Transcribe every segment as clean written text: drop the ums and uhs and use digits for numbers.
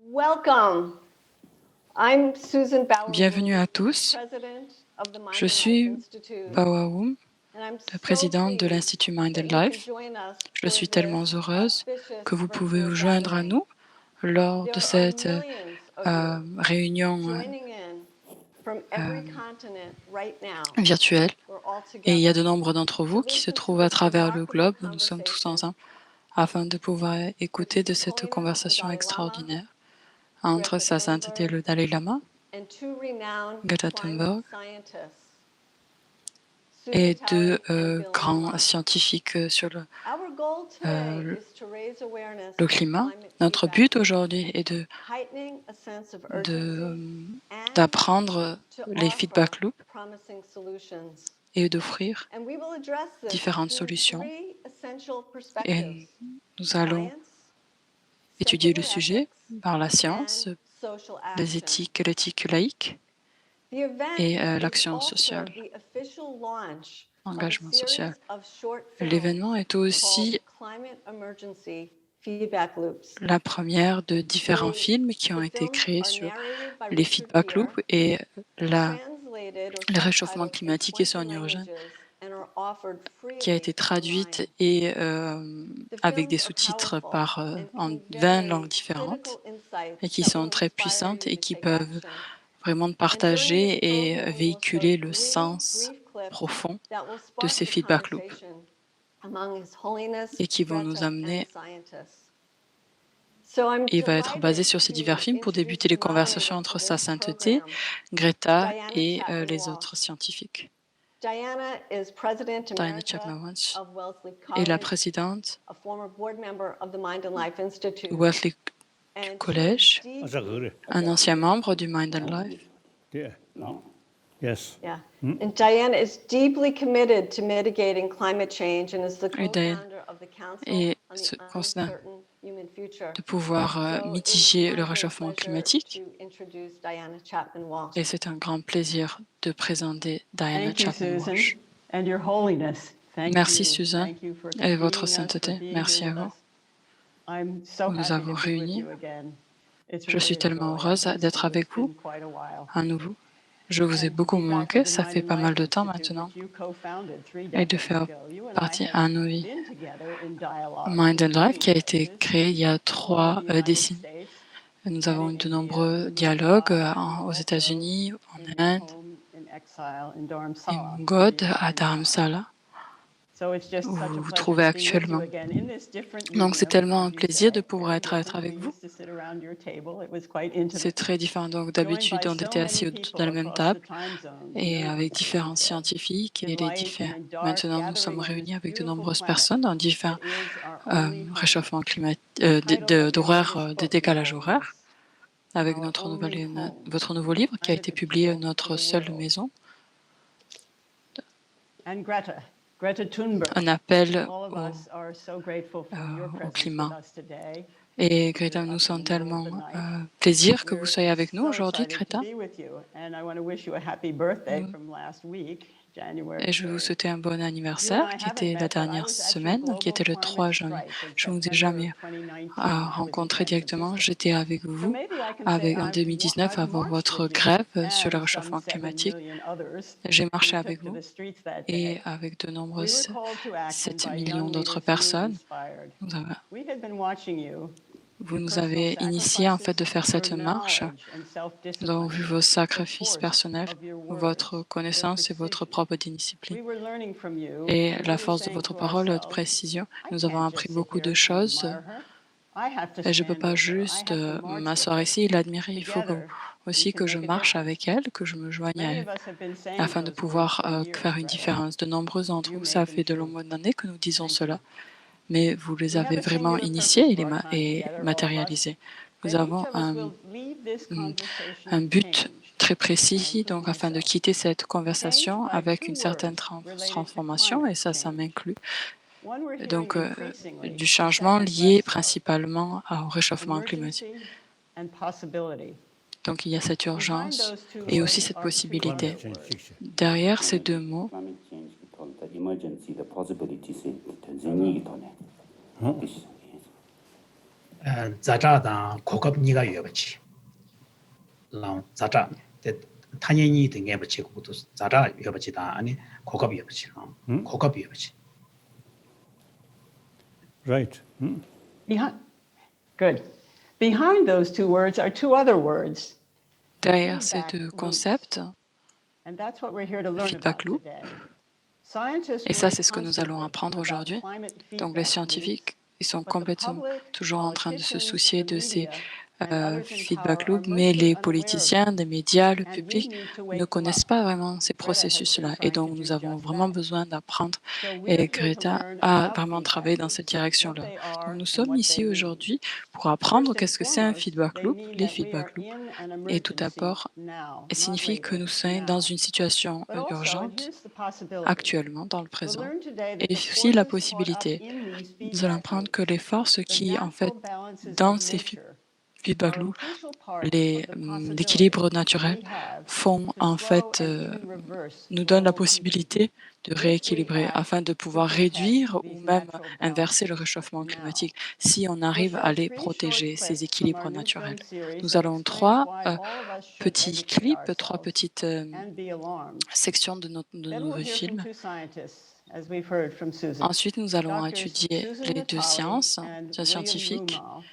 Welcome. I'm Susan Bienvenue Bauer, à tous. president of the Je Mind and Life suis Institute, Bawaoum, and I'm la so présidente de pleased l'Institut Mind that and you can Life. join us Je for suis tellement this heureuse que auspicious vous pouvez vous virtual joindre à gathering. nous lors de There are cette millions of you réunion joining in from every continent right now. virtuelle. We're all Et il y a de together nombre d'entre vous to qui se listen to trouvent à this travers le remarkable globe. Nous sommes tous conversation ensemble afin de pouvoir with écouter His de cette Holiness the conversation Dalai Lama, extraordinaire entre Greta Sa Sainteté Thunberg, le Dalai Lama, and two renowned Greta climate Thunberg, scientists, et Susan deux Talley and Bill grands Lamont. scientifiques sur Our goal today le is to raise awareness le of climat. climate Notre feedback but loops, aujourd'hui est heightening a sense of de, urgency and d'apprendre to les offer feedback loops promising solutions. et d'offrir And we will address this différentes through solutions. three essential Et perspectives: nous allons science, étudier le secular sujet ethics, par la and science, social les action. éthiques, l'éthique laïque The event et is l'action also sociale, the official launch of a l'engagement social. series of short films L'événement est called aussi Climate Emergency Feedback Loops. la première de différents films qui ont The été films créés are sur narrated by les Richard feedback Gere, loops et translated or le réchauffement subtitled in climatique et 20 son urgence, languages, and are offered qui a été freely traduite online. et The avec des films are sous-titres powerful and en 20 langues convey différentes critical insights et qui that sont will très inspire puissantes you et to qui take peuvent action. vraiment And during this partager et program, we will véhiculer show le three sens brief clips profond that will de spark ces the feedback loops conversation among His Holiness, et qui vont nous Greta, and amener, the scientists. So I'm et va être basé delighted sur ces divers to films pour introduce débuter the les conversations moderator entre for Sa this Sainteté, program, Greta Diana et Chapman les Walsh. autres scientifiques. Diana is President Diana Emerita Chapman Walsh of Wellesley est la College, présidente a former board member of the Mind and Life Institute, du Wesley and she is College, deeply, un ancien membre du Mind and Life. Yeah. Yes. yeah, and Diana is deeply committed to mitigating climate change and is the Et Diane co-founder of the Council et on se the considère Uncertain Human Future. de pouvoir So it's mitiger my le great réchauffement pleasure climatique. to introduce Diana Chapman Walsh. Et c'est un grand plaisir de présenter Diana Thank you, Chapman Susan, Walsh. and Your Holiness. Thank Merci you. Susan Thank you for et votre convening us, for sainteté. being Merci here à with vous. us. I'm so Vous nous happy avons to be with réunis. you again. It's Je suis really a tellement joy. heureuse I've missed d'être you. avec It's vous been quite a while. à nouveau. Je vous ai And to beaucoup be back with manqué, the ça Mind fait and pas mal Life de temps Institute, maintenant, which you co-founded 3 et de decades faire ago. You and I partie have à Noé. been together in dialogue Mind in and Life many qui a été places, créé il y a all over 3 the United décennies. States Nous and avons in eu de India. nombreux We met dialogues often aux also États-Unis, in en your Inde home in exile in et Dharamsala, Mugod where you are à in now. Dharamsala, So it's just où such a vous vous pleasure trouvez to be with you actuellement. again in this different Donc c'est medium, tellement as un you plaisir de say, pouvoir very être different. avec We vous. used to sit around your table. It was quite C'est intimate, très différent. Donc joined d'habitude, by on so était assis many autour de people la même across the table time zones, et millions, avec as différents you said, scientifiques in et les light and différents. in dark, Maintenant, nous sommes gathering on this réunis avec de beautiful nombreuses planet personnes dans différents that is our only home. réchauffements climatiques, The title of your d'horaires, latest de book, Your décalage horaire, Holiness, avec Our Only Home, votre nouveau livre qui a Kind été of publié, Appeal to Notre the seule World. maison, And Greta Thunberg. un appel All of us are so grateful for your au presence climat. with us today. Et Greta, You're nous up in sommes the middle of tellement the night. plaisir que vous We're soyez avec nous so aujourd'hui, excited to Greta. be with you, and I want to wish you a happy birthday Nous- from last week, January Et je vais vous 3rd. souhaiter un bon You and anniversaire I qui haven't était la met, but I dernière was at your semaine, qui global était le 3 climate janvier. strike in Je ne vous ai September jamais of 2019. I was in rencontré San directement. Francisco. J'étais avec So vous maybe I can say en I've 2019 avant marched votre with you grève sur le and some réchauffement 7 climatique. million others J'ai marché who avec took to vous the streets that et day. avec de We nombreuses were called to action 7 by millions young d'autres leaders you personnes. inspired. Vous avez, We had been watching you. vous nous Personal avez initié en fait sacrifices, de faire your cette marche. knowledge and Nous avons vu self-discipline, vos the sacrifices force personnels, of your votre words, their connaissance et votre precision. propre We discipline were learning from you, et and we la were force de saying votre to parole et de ourselves, précision. I Nous avons can't appris just sit beaucoup de here and choses. admire her. I have to Et je ne peux stand pas with her. I juste have to march with m'asseoir her. ici et l'admirer. Il faut Together, we aussi can que je make a marche difference. avec elle, que je me joigne à Many elle, of us have been saying afin de those words pouvoir for faire years, une Greta. différence. De nombreux d'entre You vous, made ça them fait de true. nombreuses années que nous disons Thank cela, you. mais vous les We have avez a vraiment singular initiés purpose et, for our time et together, all of us. matérialisés. Nous That each avons of us will leave this un conversation but changed. très I précis, include donc afin de myself. quitter cette Changed conversation by avec 2 une certaine words related to transformation, et climate ça change. m'inclut. One we're hearing Donc, increasingly du is changement second, lié less so. principalement au réchauffement climatique. Emergency and possibility. Donc, il y a cette Behind urgence those 2 et words aussi cette are 2 possibilité. other words. Derrière ces deux mots, climate change called the emergency, the possibilities, the 자자다 고급 니가 여버지 라 자자 타년이 등에 버치고 또 자자 여버지다 아니 고급 여버지 고급 여버지 Right. Good. Behind those two words are two other words. Derrière ces deux concepts, And that's what we're here to learn feedback about loop. today. Scientists Et ça, worry c'est ce que nous allons constantly apprendre about aujourd'hui. climate Donc les feedback scientifiques, ils sont loops, but the complètement public, toujours en train de se politicians, soucier the de ces media, and others in feedback power are loops, mais mostly les unaware of politiciens, them. les médias, le And we public need to ne wake them connaissent up. pas vraiment ces Greta has been processus-là. Et trying to donc do nous avons just vraiment that. besoin d'apprendre. So we're Et here to Greta learn a about vraiment feedback travaillé dans loops, cette what direction-là. they Donc are nous and sommes what ici they mean. aujourd'hui pour apprendre First and qu'est-ce que c'est un foremost, feedback they loop, mean les that we are feedback loops. in an Et tout emergency d'abord, now, elle not signifie que later, nous sommes dans now. une situation But also, and urgente here's the possibility, actuellement, dans le we'll présent. learn today that Et the aussi la forces caught up possibilité, in these nous allons feedback apprendre que loops, les forces the qui, en fait, natural balances dans of ces nature, feedback are a loops, crucial part les of the possibility l'équilibre naturel we have font to en slow fait, and even reverse nous donnent la global heating possibilité de if we rééquilibrer act afin de to pouvoir protect réduire ou these même natural inverser le balances réchauffement now. climatique si on We'll arrive show à les 3 short protéger, ces clips from our équilibres new naturels. film series Nous that allons explains 3 why all of us should petits educate clips, 3 ourselves petites and be alarmed. sections de Then nos we'll hear from films. two scientists, as we've heard from Susan. Ensuite, nous allons Doctors étudier Susan les deux Natali sciences and scientifiques, William Rumal,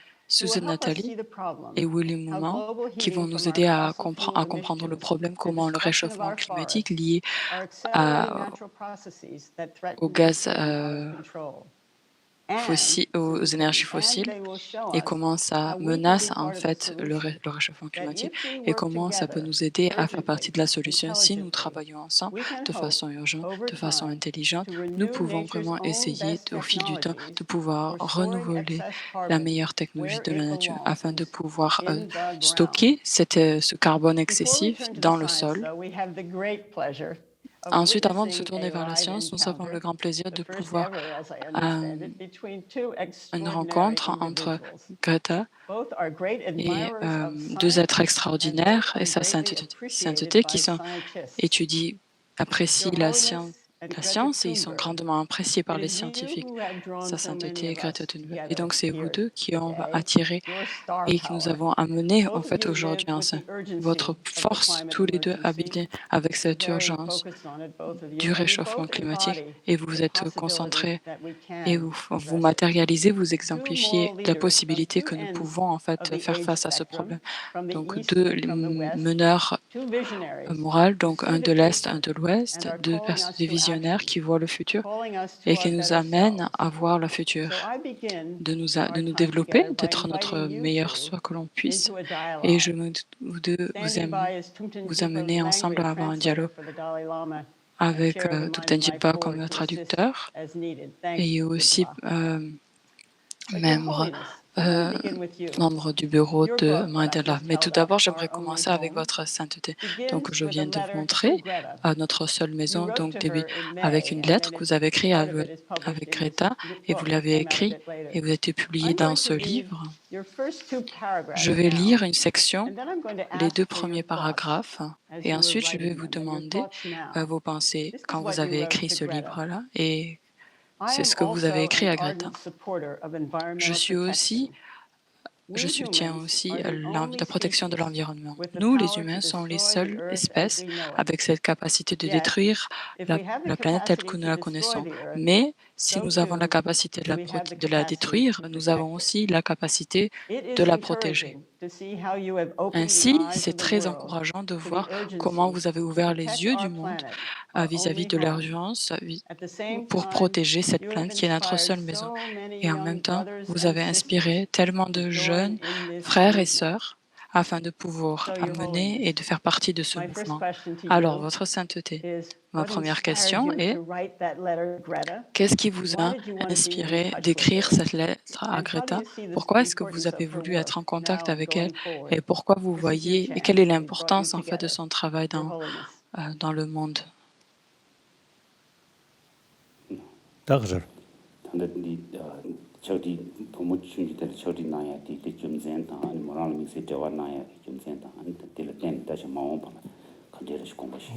who will Susan help us Nathalie see the problem, et William how Mouman, global qui vont heating nous from our aider à, fossil fuel à comprendre le emissions problème, and comment le destruction of réchauffement our climatique forests lié are accelerating à, natural processes that au threaten to gaz reclaim our control. And, aux Susan énergies says, and fossiles they will show et us comment ça how we can menace be en part of the fait solution. le réchauffement That climatique if we et work comment ça peut together nous aider à faire partie urgently, de la solution. Si nous intelligently, travaillons ensemble we can de hope façon urgente, over de façon time intelligente, to nous renew pouvons nature's vraiment own essayer best au fil du temps technologies de pouvoir for storing renouveler excess la carbon meilleure technologie where de la it nature afin de belongs, pouvoir in the ground. stocker ce carbone Before we excessif turn to the dans le science, sol. though, we have the great pleasure of Ensuite, avant de se witnessing tourner a vers la live science, nous avons le encounter, grand plaisir the de first pouvoir ever, as I understand it, between two une extraordinary rencontre entre individuals. Greta Both are great et admirers of deux êtres science, and extraordinaires both et are sa greatly sainteté appreciated qui by sont scientists. étudient, apprécient Your Holiness and la Greta science et ils sont Thunberg, grandement appréciés par it les is you scientifiques, who have drawn sa so many sainteté et of Greta us Thunberg. Et together donc c'est vous here deux qui ont today. attiré Your star et qui nous power. avons amené en Both of fait you aujourd'hui live en with the votre urgency of the force, climate tous les deux emergency. habiter avec You're cette very urgence focused on it, both of you, du and you réchauffement both climatique embody et vous the êtes possibility concentrés that we et can vous address it. matérialisez, vous Two exemplifiez moral la leaders from possibilité two que nous ends pouvons en of fait the faire age face à ce spectrum, problème. from the Donc east deux and from the west, meneurs two visionaries morales, who donc see un the de l'Est, future un de and l'Ouest, are deux calling us des to visionnaires action, qui voient le futur calling us to et our qui nous better amènent selves. à voir le So futur, I begin de nous our développer, time together by d'être notre inviting you meilleur two soi que l'on puisse. into a Et dialogue. vous deux Standing by is Thupten vous Jinpa amener ensemble Langri, à avoir un translator dialogue for the Dalai Lama, and avec chair of the Mind Thupten and Life Jinpa Board comme to assist traducteur as needed. Thanks, et aussi Jinpa. But Your membre, Holiness, I want to begin with you. membre du bureau Your de book that I Mandela. just Mais tout held d'abord, up, j'aimerais Our Only commencer avec Home, votre sainteté. begins Donc, je with a viens de vous letter to montrer Greta. à notre seule You maison, wrote donc to début, her in avec May, une and lettre then que vous avez écrite part of it is published avec in this Greta et vous book that l'avez came out a écrit bit later. et vous a été publié I'm dans going ce to read livre. your first two paragraphs Je vais now, lire une section, and then I'm going to les deux ask for your premiers thoughts paragraphes, as et you were ensuite je vais writing vous them, and your demander thoughts now. vos pensées This is quand what vous you avez wrote écrit to ce Greta. livre-là. Et I c'est am ce que vous avez also écrit an à Greta. ardent supporter of Je environmental suis aussi protection. Je We soutiens humans aussi are the only la protection de species l'environnement. with the Nous, les power to humains, sommes les destroy the seules earth as espèces we know it. avec cette capacité de Yet, détruire if we have the la planète telle capacity que nous to la destroy connaissons. the earth, Mais si so nous avons la too capacité do we have the de la capacity détruire, to nous avons protect it. aussi la capacité It de is la protéger. encouraging to see how you have opened the Ainsi, eyes c'est of the très world encourageant de to the voir comment urgency vous avez to ouvert les protect yeux our du monde planet, our vis-à-vis only de home. l'urgence At the same pour time, protéger cette you have planète qui est notre inspired seule maison. so many Et en young même temps, brothers vous and avez inspiré sisters tellement to de join jeunes in this frères et movement. sœurs afin de pouvoir So, Your amener et Holiness, de faire partie de ce my first mouvement. question to Alors, you votre sainteté, is, ma what première inspired question you est, to write that letter, Greta? qu'est-ce qui vous Why a did you want to be in inspiré touch with d'écrire her? cette lettre à And how do Greta? you see the Pourquoi est-ce que vous importance avez of her voulu être en work contact now and avec elle? going forward? Et pourquoi vous This is your voyez, et quelle est chance. We've brought you l'importance en fait de together. son travail Your Holiness. dans le monde? Doctor. 저기 부모 중지들 저리 나야 뒤에 좀 젠다 아니 뭐라는 미세 저와 나야 좀 젠다 아니 때를 땐 다시 마음 봐 그대로 공부시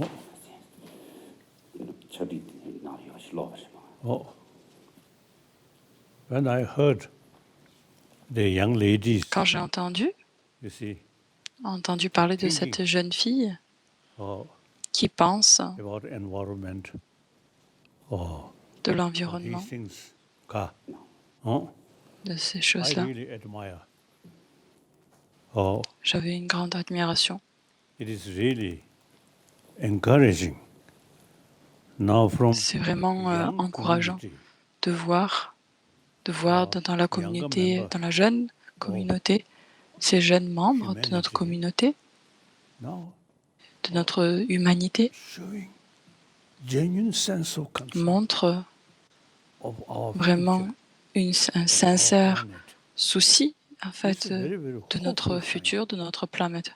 저리 나야 슬로스 Oh. When I heard the young ladies, Quand j'ai you see, entendu parler de Thinking. cette jeune fille oh, qui pense about environment, oh, de these l'environnement, things, oh, de ces I choses-là, really admire. Oh, j'avais une grande admiration. it is really encouraging. Now from C'est vraiment young encourageant community, de voir dans la younger communauté, member dans la jeune communauté, ces jeunes membres de notre humanity. communauté, now de notre humanité, showing genuine sense of concern montrent of our vraiment future, un our sincère planet. souci en It's fait a very, very de notre hopeful sign. futur, de notre planète.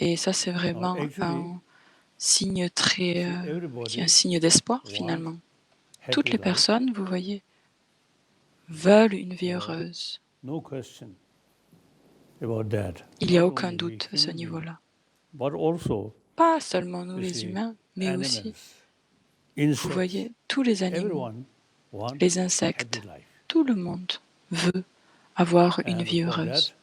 Et ça, c'est vraiment actually, un signe très, see, everybody qui est un signe d'espoir want finalement. happy Toutes les life, personnes, vous voyez, veulent une vie heureuse. no question about that. Il n'y a Not aucun only we doute à ce human beings, niveau-là. but also Pas seulement nous you les see, humains, mais animals, aussi, vous insects, voyez, tous les animaux, everyone want les happy insectes, life. tout le monde veut avoir une And vie for heureuse. that,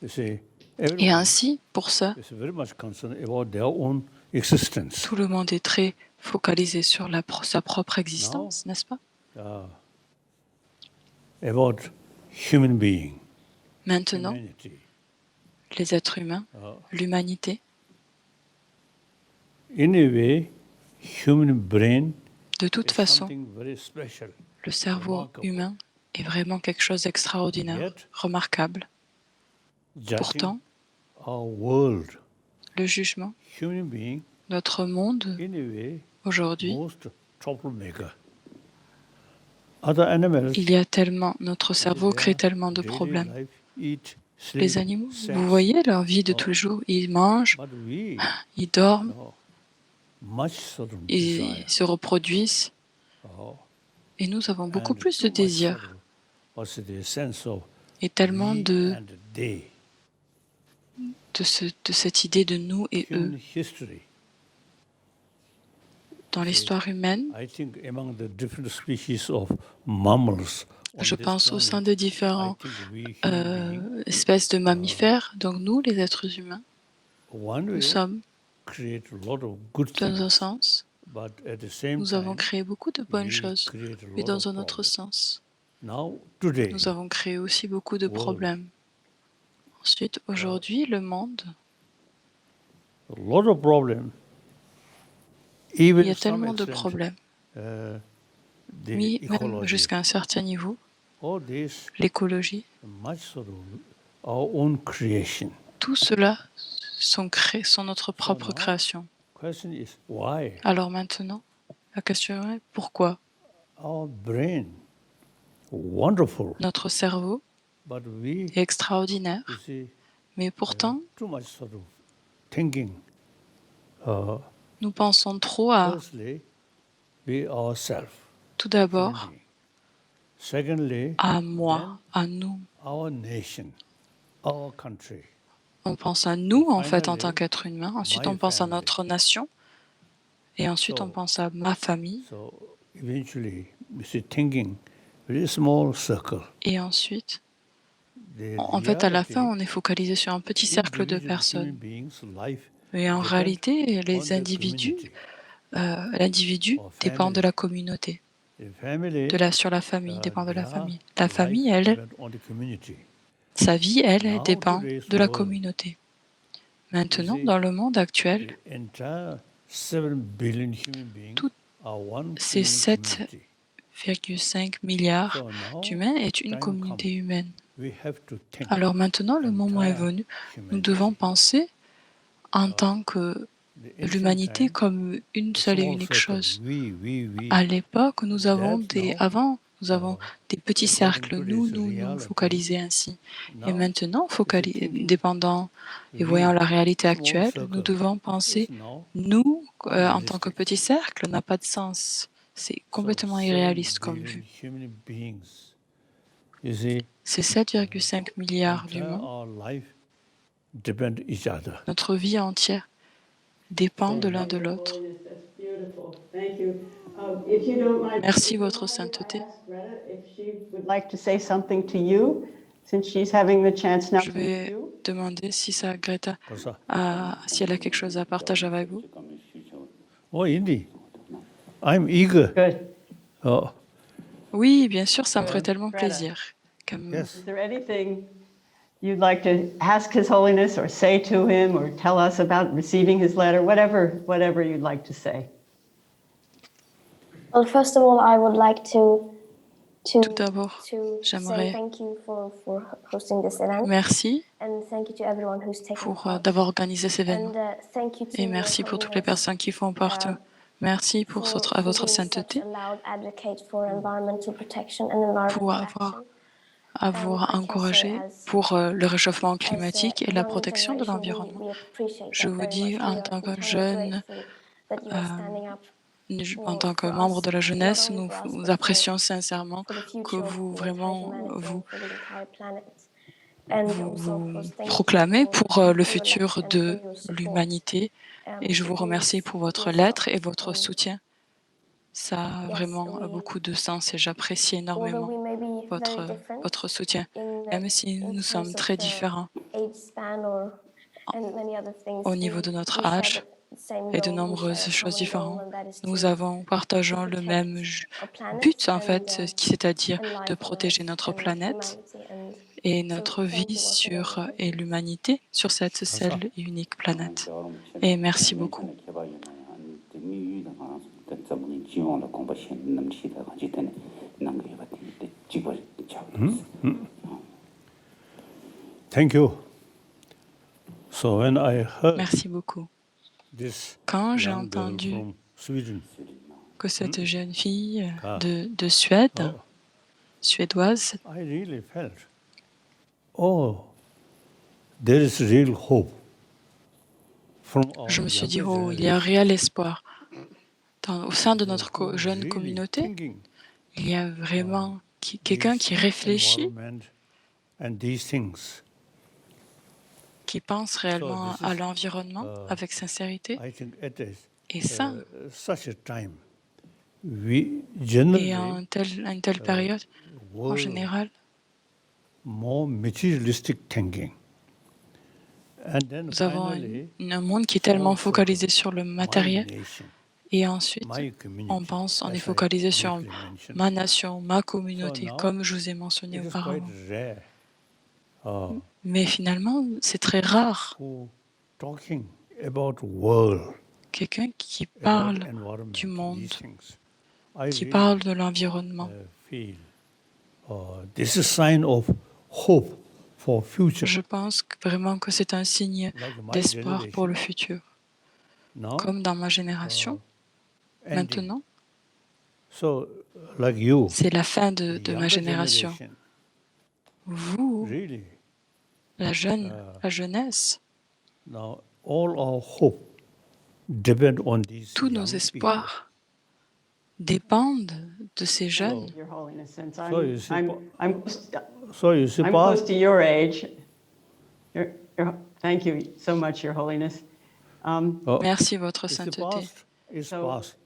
you see, Et everyone ainsi, pour ça, is very much concerned about their own existence. tout le monde est très focalisé sur sa propre existence, n'est-ce pas? About human being, Maintenant, humanity. les êtres humains, l'humanité, In a way, human brain de toute is façon, something very special. le cerveau remarkable. humain est vraiment quelque chose d'extraordinaire, Yet, remarquable. Judging Pourtant, our world, le jugement, human being, notre monde in a way, aujourd'hui, most troublemaker. Other animals, il y a tellement, notre cerveau their crée tellement de daily problèmes. life, eat, sleep, Les animaux, sex, vous voyez leur vie de tous les jours, ils mangent, but we ils dorment, know much sort of ils desire. se reproduisent, Oh, et nous avons beaucoup and plus too de much désirs sort of, what's the sense of et tellement we de and they. cette idée de nous et Human eux. history, Dans l'histoire humaine, I think among the different species of mammals on je this pense au sein planet, des I différentes think we human beings, espèces de mammifères, donc nous, les êtres humains, one way nous sommes, create a lot of good dans un things, sens, but at the same nous avons time, créé beaucoup de bonnes we choses, create a mais lot dans of un autre problems. sens, Now, today, nous avons créé aussi beaucoup de World. problèmes. Ensuite, aujourd'hui, le monde, a lot of problems. Even il y a some tellement de extent, problèmes. the Oui, même ecology, jusqu'à un certain niveau, all this l'écologie, much sort of our own creation. tout cela sont notre propre now, création. Question is why Alors maintenant, la question est pourquoi our brain wonderful, notre cerveau but we est extraordinaire, you see mais pourtant, too much sort of thinking. nous pensons trop à, Firstly, we ourselves. tout d'abord, Secondly, à moi, à nous. our nation, our country. On pense à nous, en fait, en Finally, tant qu'être humain. Ensuite, my on pense à family. notre nation. Et ensuite, So, on pense à ma famille. So eventually, we see thinking very small circle. Et ensuite, The en fait, à la reality, fin, on est focalisé sur un petit cercle de individual human personnes. beings' life Et en depend réalité, on les the individus, community. l'individu Or dépend de family. la communauté. The family, Sur la famille, dépend de la their famille. La life famille, elle, depend on the community. sa vie, elle Now, dépend today's de la world, communauté. Maintenant, see, dans le monde actuel, The entire 7 billion human beings Tout- are one ces human 7 community. 1,5 milliards So now, d'humains est une time communauté humaine. we have to think Alors maintenant, le moment est entire venu. Nous humanity. devons penser en tant que The ancient l'humanité time, comme une a seule et small unique circle, chose. we. À l'époque, nous avons That nous avons des petits according cercles, to nous, this nous, nous, reality, focalisés ainsi. Et now, maintenant, thinking dépendant et we, voyant la réalité small actuelle, circle, nous devons penser, is now nous, en tant que unrealistic. petit cercle, n'a pas de sens. C'est complètement So, 7 irréaliste comme billion vue. human beings, you see, Ces 7,5 milliards entire d'humains, our life depend each other. notre vie entière dépend de l'un de l'autre. Merci, Votre Sainteté. would like to say something to you, since she's having the chance now Je to meet vais you. demander si ça, Greta, 그래서 si elle a quelque chose à partager avec vous. 인디. I'm eager. Good. Oui, bien sûr, ça me ferait tellement Greta. plaisir. Comme Yes. Is there anything you'd like to ask His Holiness or say to him or tell us about receiving his letter? Whatever you'd like to say. Well, first of all, I would like to Tout d'abord, say j'aimerais thank you for hosting this event, merci and thank you to everyone who's taken pour part. d'avoir organisé cet événement. And thank you to Et merci pour toutes les Holiness personnes qui font partie. Merci pour à votre being sainteté, such a loud advocate for environmental protection and environmental pour action. avoir encouragé pour le réchauffement climatique et la protection de l'environnement. Je vous dis en tant que jeune, en tant que membre de la jeunesse, nous apprécions sincèrement que vous vraiment vous proclamez pour le futur de l'humanité. Et je vous remercie pour votre lettre et votre soutien. Ça a vraiment beaucoup de sens et j'apprécie énormément votre soutien, même si nous sommes très différents au niveau de notre âge et de nombreuses choses différentes. Nous partageons le même but, en fait, c'est-à-dire de protéger notre planète et notre vie et l'humanité sur cette seule et unique planète. Et merci beaucoup. Thank you. So when I heard Merci beaucoup. this Quand j'ai young girl entendu from Sweden, que cette jeune fille de Suède, suédoise, I really felt, oh, there is real hope. From our je me suis dit, younger oh, il y a un réel espoir. Au sein de notre who jeune really communauté, thinking il y a vraiment quelqu'un qui réfléchit, environment and these things. qui pense réellement à l'environnement avec sincérité. I think at Et ça, such a time, we et generally à une telle période, en were général, more materialistic thinking. And then nous avons finally, un monde qui est tellement focalisé sur le my matériel. nation, Et ensuite, my community, on est as I focalisé sur briefly mentioned. ma nation, ma communauté, So now, comme je vous ai mentionné It is auparavant. quite rare Mais finalement, c'est très rare, who talking about world, quelqu'un qui about parle environment, du monde, these things. I qui really, parle de l'environnement. feel this is sign of hope for future. Je pense vraiment que c'est un signe Like my d'espoir pour le generation, futur. now, Comme dans ma génération, ending. maintenant, So, like you, c'est la fin de the ma younger génération. generation, Vous, really, la jeunesse, now all our hope depend on these tous nos young people. espoirs dépendent de ces jeunes. Your Holiness, since So you see, I'm I'm close to your age. Thank you so much, Your Holiness. Merci, votre the sainteté. past is So- past.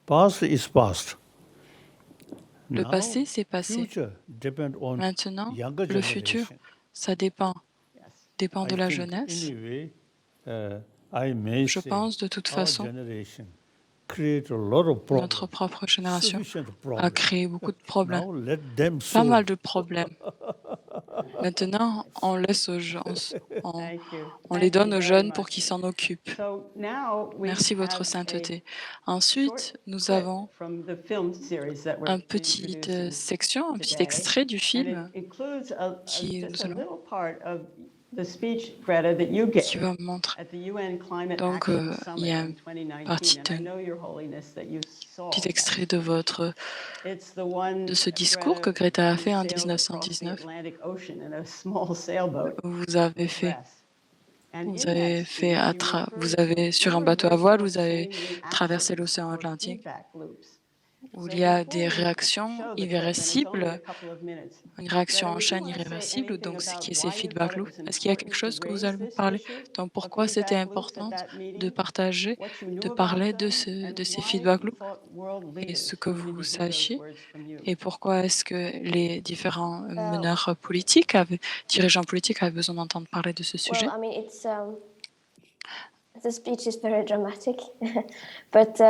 Past is past. Le Now, passé, c'est passé. future depend on Maintenant, younger le futur, generation. ça dépend Yes. de I la think jeunesse. anyway, I may Je say pense de toute our façon, generation create a lot of problems, notre propre génération sufficient a problems. créé beaucoup de problèmes, Now let them pas solve. mal de problèmes. Maintenant, on laisse aux gens, Thank you. on Thank les you donne aux very jeunes much. pour qu'ils s'en occupent. So now we Merci, votre have a sainteté. short Ensuite, nous clip avons from the film series that we're un petit introducing section, un petit today. extrait du And film it includes qui just nous a allons- little part of the speech, Greta, that you qui gave va montrer at the UN Climate Donc, Action il Summit y a in une 2019. partie And I know, Your Holiness, that you saw petit that. extrait de It's the one, ce discours que Greta a fait en you sailed across the 1919. Atlantic Ocean in a small sailboat Vous avez with fait, rest. And vous in avez that fait speech, you vous avez referred sur un to bateau à very voile, well vous avez saying the traversé actions l'océan or Atlantique. feedback loops où il So y a before des we réactions show the clip, and it's only a irréversibles, couple of minutes, une réaction en Greta, would you chaîne want to say irréversible, anything donc ce about qui est ces why you feedback thought it loops? was Est-ce qu'il y a quelque important to chose que vous raise allez this parler? issue Donc of pourquoi c'était feedback loops at important that de meeting? partager, What you knew de about parler de, them and de ces why feedback you loops thought world et ce leaders que needed vous to hear those sachiez words from you. et pourquoi est-ce que les différents meneurs politiques, dirigeants politiques avaient besoin d'entendre parler de ce Well, sujet. I mean, the speech is very dramatic, but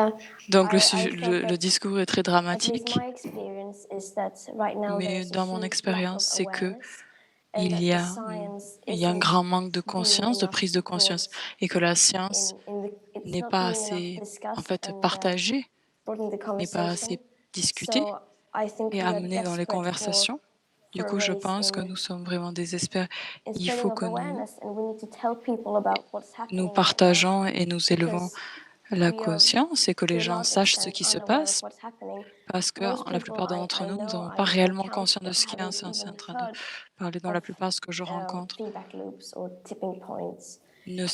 Donc I le felt that discours est très at least dramatique, my experience is that right now there mais is a dans mon huge lack expérience, of c'est que awareness and il that y the a, science il y a un grand manque de being conscience, de enough prise de conscience, brought et que la science it's n'est not pas being enough assez, en discussed fait, and partagée, brought in the n'est pas conversation. assez discutée So I think et we are amenée dans les desperate conversations. Du for a coup, je raise pense que nous sommes vraiment désespérés. in Il spreading faut of que awareness, and we need to tell people about what's nous happening right now, partageons et nous élevons because la we are conscience et que to les a gens large sachent ce extent qui se unaware of passe what's happening. parce que Most la people plupart d'entre I nous, nous know, n'avons I pas réellement encounter conscience de ce qui est en haven't even train de heard parler. Dans la plupart de ce que je rencontre, feedback loops or tipping points. n'ont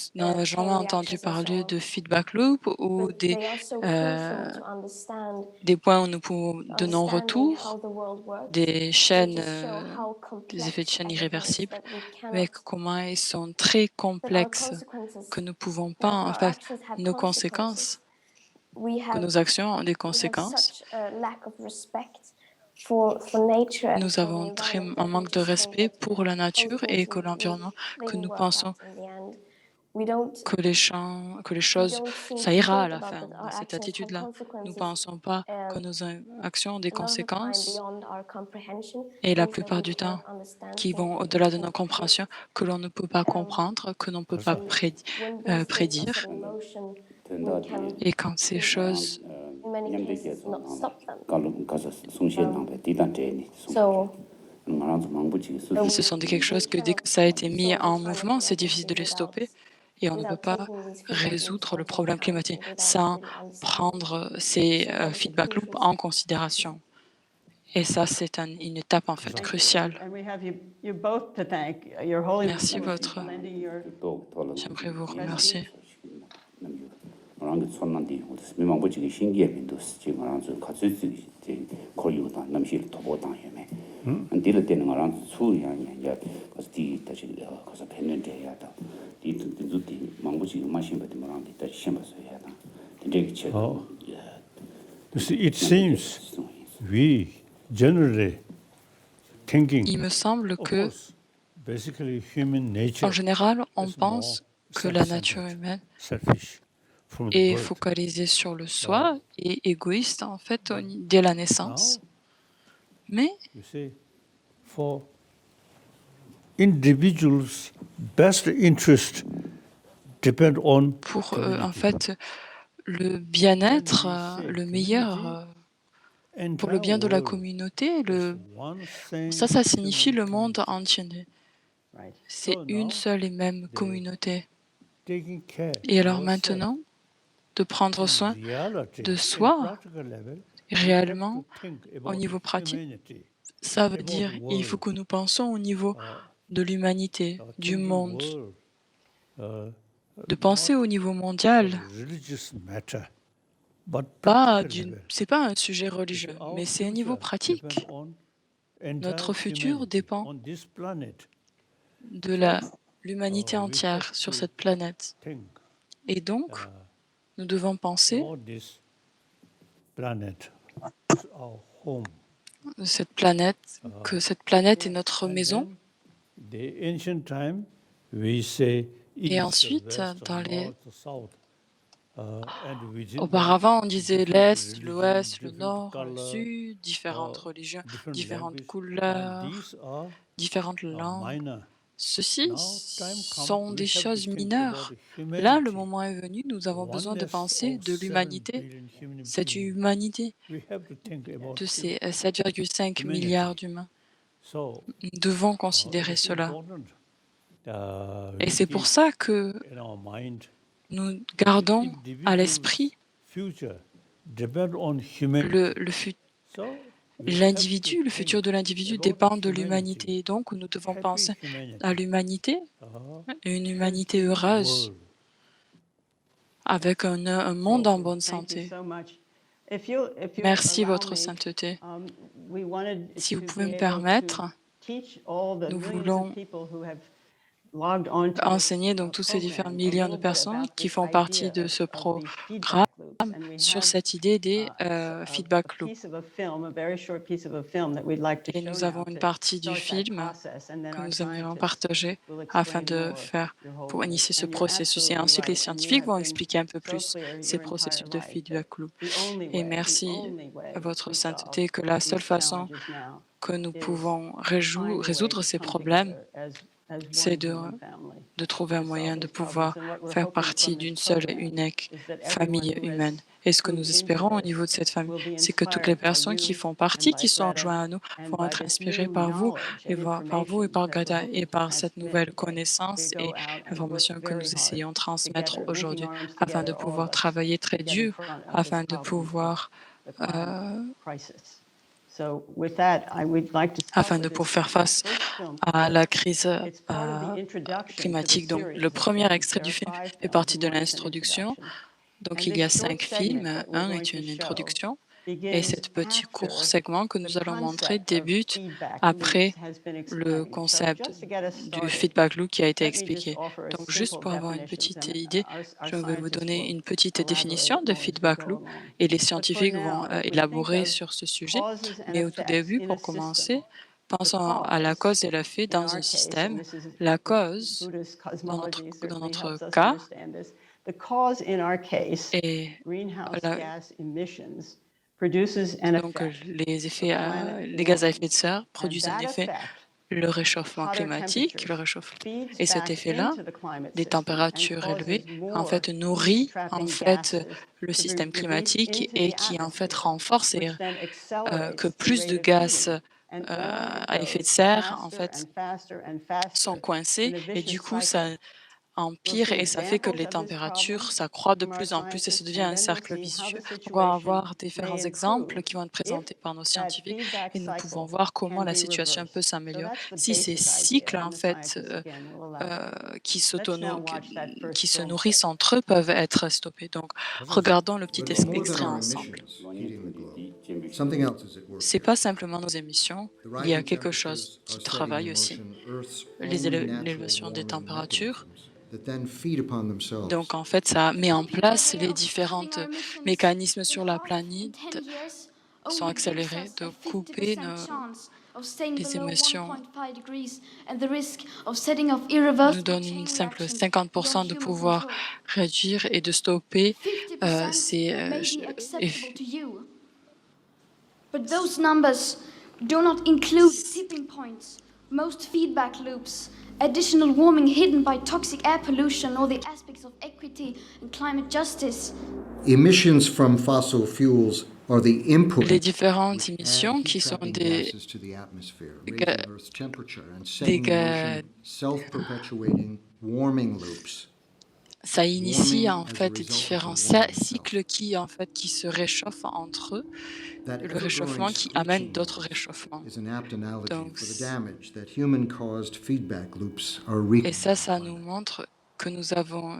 jamais chain entendu reactions and so parler on. de feedback loop ou But they are so crucial to understand des points où nous pouvons, de understanding how non-retour, the world works des and chaînes, to show how des effets de complex chaîne everything is irréversibles, that we mais cannot, comment ils sont très that our complexes, consequences, que nous ne pouvons that pas, en our fait, actions have nos consequences. conséquences, We que have nos actions ont des we have conséquences. such a lack of respect for nature and Nous for the avons environment un that we manque de just think respect that pour la nature et que things l'environnement, will que really nous work pensons out in the end. We don't que les we choses, don't seem ça to ira à think la about fin, that dans our cette actions have attitude-là. Nous ne consequences pensons pas que nos actions ont des a lot of the time conséquences beyond our comprehension, et la things that plupart we du temps cannot understand, qui things vont that we au-delà de nos cannot compréhensions, predict. que l'on ne peut pas comprendre, que l'on ne peut pas And when these things are set prédire. in motion, tenda we can Et quand ces choses, in many nyamde cases keso not stop them. kalum kasa sungshe nambe didan teni So ngaranzu mangbuchi su ce sont quelque chose que dès que ça a été mis en mouvement, c'est difficile de les stopper et on ne peut pas résoudre le problème climatique sans prendre ces feedback loops en considération. Et ça, c'est une étape en fait cruciale. And we have you both to thank, Your Holiness, Merci, for votre. lending your J'aimerais vous remercier. ngaranzu sonnandi udes mi mangbuchi ki shingie bindus ji ngaranzu katsu ji koyu da namshil tobo da yeme an dile den ngaranzu su ya ya kas di ta ji kas penen de ya da di du di mangbuchi ma shin bade marandi ta shin ba so ya da de ge che You see, it seems we generally thinking, Il me semble of que, course, basically human nature en général, on is pense more que la nature self-centered, humaine selfish from the est birth. focalisée sur le soi et égoïste en fait dès la naissance. Now, Mais you see, for individuals' best interest depend on pour community. en fait le bien-être, When we say le meilleur, pour le entire bien de la world communauté, is one same ça signifie le human monde community. entier. right. C'est So une now, seule et même the- communauté. Taking care Et alors ourselves maintenant, de prendre in soin reality, de in soi, practical level, we have réellement, to think au about niveau pratique, humanity, ça veut about dire the il faut world, que nous pensions au niveau de l'humanité, du thinking monde, world, de penser au niveau mondial. religious matter, but Pas practical level. c'est pas un sujet You see, religieux, our mais c'est un niveau future pratique. depend on Notre entire futur humanity dépend on this planet. de l'humanité we entière have sur to cette planète. Think Et donc, nous devons penser all this planet is our home. que cette planète est notre And maison. then, the ancient time, we say Et east, ensuite, west, dans les north, south. And within auparavant, on disait different l'Est, religions, l'Ouest, le different Nord, le colours, Sud, différentes religions, different différentes languages, and couleurs, these are différentes langues. minor. Ceci Now, time comes, sont we des have to choses think mineures. about Là, le humanity, moment est venu, nous avons besoin de oneness penser of de 7 l'humanité, billion human cette beings. humanité We have to think about de ces 7,5 humanity. milliards d'humains. So, Nous devons it considérer is cela. important, Et we c'est pour keep ça que in our mind nous gardons à l'esprit future depend on humanity. So, we have l'individu, to le futur think de l'individu about dépend de humanity, l'humanité. Donc, nous devons happy penser humanity, à l'humanité, une humanité healthy heureuse, world. avec un monde en bonne Thank you santé. so much. Merci, Votre Sainteté. Si vous pouvez me permettre, nous voulons enseigner donc tous ces différents millions de personnes qui font partie de ce programme sur cette idée des feedback loops. Et nous avons une partie du film que nous aimerions partager afin pour initier ce processus. Et ensuite, les scientifiques vont expliquer un peu plus ces processus de feedback loop. Et merci à Votre Sainteté que la seule façon que nous pouvons résoudre ces problèmes, c'est de trouver un moyen de pouvoir faire partie d'une seule et unique famille humaine. Et ce que nous espérons au niveau de cette famille, c'est que toutes les personnes qui font partie, qui sont jointes à nous, vont être inspirées par vous, et par Greta, et par cette nouvelle connaissance et information que nous essayons de transmettre aujourd'hui, afin de pouvoir travailler très dur, afin de pouvoir faire face à la crise climatique. Donc, le premier extrait du film fait partie de l'introduction. Donc, il y a 5 films. Un est une introduction. Et cet petit court segment que nous allons montrer débute après le concept du feedback loop qui a été expliqué. Donc, juste pour avoir une petite idée, je vais vous donner une petite définition de feedback loop et les scientifiques vont élaborer sur ce sujet. Mais au tout début, pour commencer, pensons à la cause et l'effet dans un système. La cause, dans notre cas, est donc les gaz à effet de serre produisent un effet, le réchauffement climatique, et cet effet-là, des températures élevées, en fait, nourrit le système climatique et qui en fait renforce que plus de gaz à effet de serre en fait sont coincés et du coup ça empire et ça fait que les températures s'accroissent de plus en plus et ça devient un cercle vicieux. On va avoir différents exemples qui vont être présentés par nos scientifiques et nous pouvons voir comment la situation peut s'améliorer si ces cycles en fait qui se nourrissent entre eux peuvent être stoppés. Donc, regardons le petit extrait ensemble. Something else is at work. C'est pas simplement nos émissions, il y a quelque chose qui travaille aussi. L'élévation des températures. Donc, en fait, ça met en place les différents mécanismes sur la planète sont accélérés de couper les émissions. Nous donne une simple 50% de pouvoir réduire et de stopper ces effets. But those numbers do not include tipping points, most feedback loops, additional warming hidden by toxic air pollution, or the aspects of equity and climate justice. Emissions from fossil fuels are the input. Les différentes émissions qui sont des self-perpetuating warming loops. Ça initie en fait différents cycles qui se réchauffent entre eux, le réchauffement qui amène d'autres réchauffements. Donc, et ça nous montre que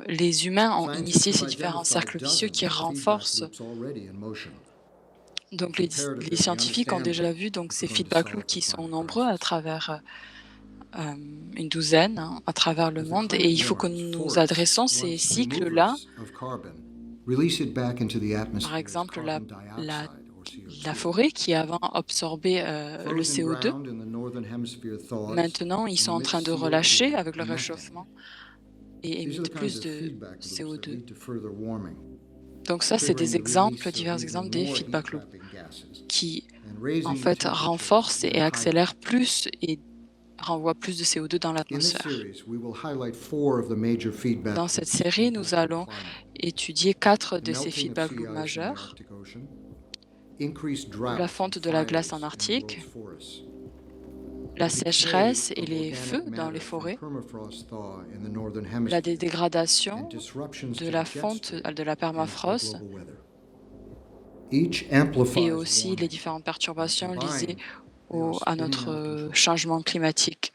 les humains ont initié ces différents cercles vicieux qui renforcent. Donc les scientifiques ont déjà vu donc ces feedback loops qui sont nombreux à travers une douzaine à travers le monde et il faut que nous adressons ces cycles-là. Par exemple, la forêt qui avant absorbait le CO2, maintenant ils sont en train de relâcher avec le réchauffement et émettent plus de CO2. Donc ça, c'est des exemples, divers exemples des feedback loops qui en fait renforcent et accélèrent plus et renvoie plus de CO2 dans l'atmosphère. Dans cette série, nous allons étudier 4 de ces feedback loops majeurs. La fonte de la glace en Arctique, la sécheresse et les feux dans les forêts, la dégradation de la fonte de la permafrost et aussi les différentes perturbations liées à notre changement climatique.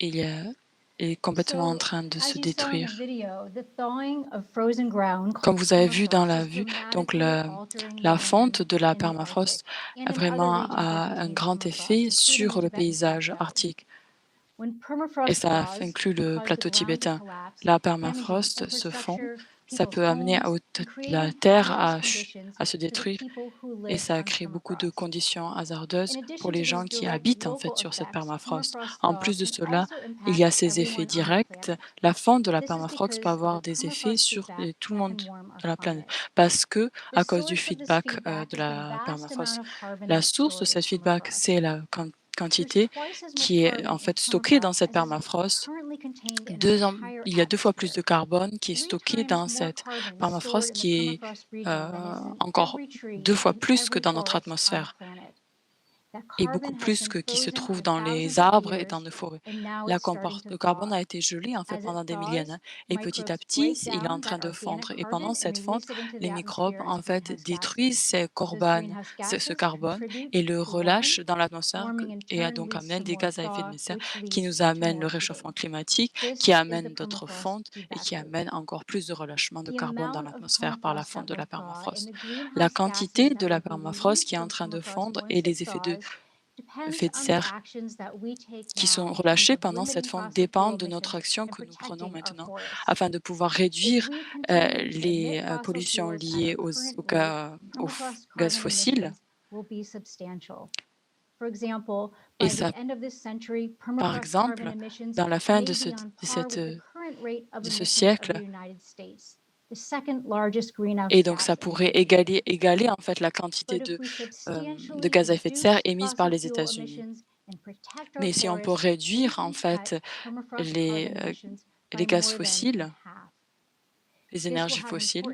est complètement en train de se détruire. Comme vous avez vu dans la vue, donc la fonte de la permafrost a vraiment un grand effet sur le paysage arctique. Et ça inclut le plateau tibétain. La permafrost se fond, ça peut amener la terre à se détruire et ça crée beaucoup de conditions hasardeuses pour les gens qui habitent en fait sur cette permafrost. En plus de cela, il y a ces effets directs. La fonte de la permafrost peut avoir des effets sur tout le monde de la planète parce que à cause du feedback de la permafrost. La source de cette feedback, c'est la quantité qui est en fait stockée dans cette permafrost. Il y a 2 fois plus de carbone qui est stocké dans cette permafrost qui est encore 2 fois plus que dans notre atmosphère et beaucoup plus que qui se trouve dans les arbres et dans les forêts. Le carbone a été gelé en fait pendant des millénaires et petit à petit, il est en train de fondre. Et pendant cette fonte, les microbes en fait détruisent ce carbone et le relâchent dans l'atmosphère et donc amènent des gaz à effet de serre qui nous amènent le réchauffement climatique, qui amène d'autres fontes et qui amène encore plus de relâchement de carbone dans l'atmosphère par la fonte de la permafrost. La quantité de la permafrost qui est en train de fondre et les effets de serre qui sont relâchés pendant cette fonte dépendent de notre action que nous prenons maintenant afin de pouvoir réduire les pollutions liées aux gaz fossiles. Et ça, par exemple, dans la fin de ce siècle, et donc ça pourrait égaler en fait la quantité de gaz à effet de serre émise par les États-Unis. Mais si on peut réduire en fait les gaz fossiles, les énergies fossiles,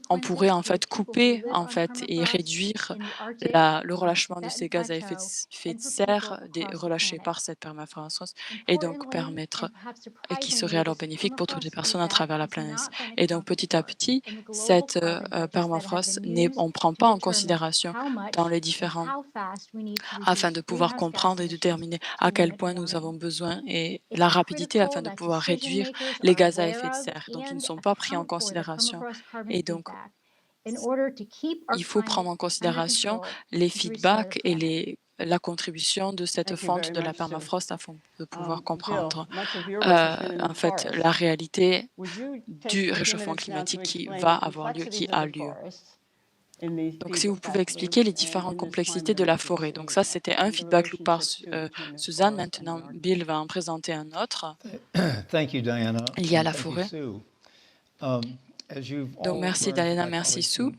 on pourrait en fait couper en fait et réduire le relâchement de ces gaz à effet de serre relâchés par cette permafrost et donc et qui serait alors bénéfique pour toutes les personnes à travers la planète. Et donc petit à petit, cette permafrost, on ne prend pas en considération dans les différents afin de pouvoir comprendre et déterminer à quel point nous avons besoin et la rapidité afin de pouvoir réduire les gaz à effet de serre. Donc ils ne sont pas pris en considération. Et donc, il faut prendre en considération les feedbacks et la contribution de cette fonte de la permafrost afin de pouvoir comprendre en fait la réalité du réchauffement climatique qui va avoir lieu, qui a lieu. Donc, si vous pouvez expliquer les différentes complexités de la forêt. Donc, ça, c'était un feedback loop par Suzanne. Maintenant, Bill va en présenter un autre. Il y a la forêt. Donc, merci Diana, merci Sue.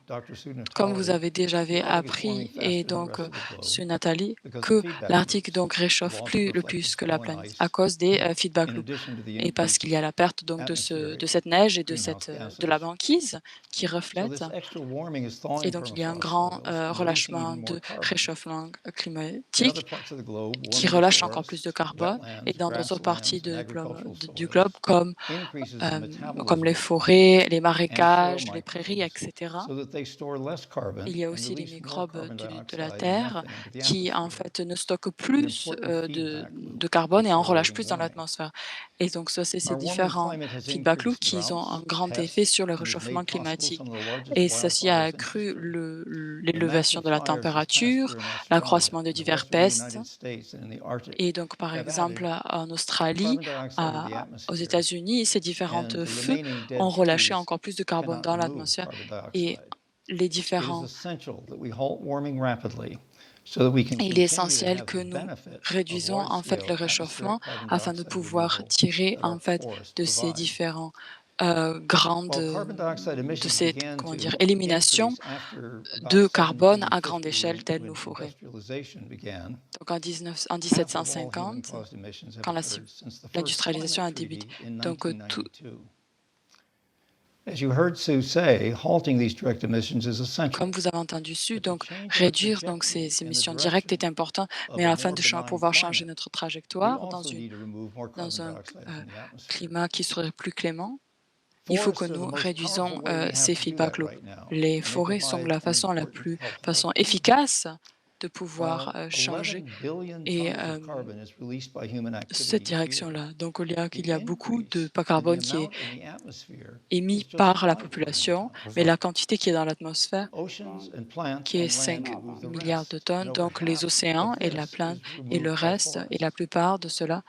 Comme vous avez déjà appris, et donc sur Nathalie, que l'Arctique donc réchauffe le plus que la planète à cause des feedback loops et parce qu'il y a la perte donc de cette neige et de la banquise qui reflète. Et donc il y a un grand relâchement de réchauffement climatique qui relâche encore plus de carbone et dans d'autres parties du globe comme les forêts, les marais, les prairies, etc. Il y a aussi les microbes de la Terre qui, en fait, ne stockent plus de carbone et en relâchent plus dans l'atmosphère. Et donc, ça, c'est ces différents feedback loops qui ont un grand effet sur le réchauffement climatique. Et ceci a accru l'élévation de la température, l'accroissement de diverses pestes. Et donc, par exemple, en Australie, aux États-Unis, ces différentes feux ont relâché encore plus de carbone dans l'atmosphère et il est essentiel que nous réduisons en fait le réchauffement afin de pouvoir tirer en fait de ces différents éliminations de carbone à grande échelle telles nos forêts. Donc en 1750, quand l'industrialisation a débuté, donc comme vous avez entendu Sue, donc réduire donc ces émissions directes est important, mais afin de pouvoir changer notre trajectoire dans un climat qui serait plus clément, il faut que nous réduisons ces feedback loops. Les forêts sont la façon efficace de pouvoir changer et cette direction-là. Donc, il y a beaucoup de carbone qui est émis par la population, mais la quantité qui est dans l'atmosphère, qui est 5 milliards de tonnes, donc les océans et la plante et le reste, et la plupart de cela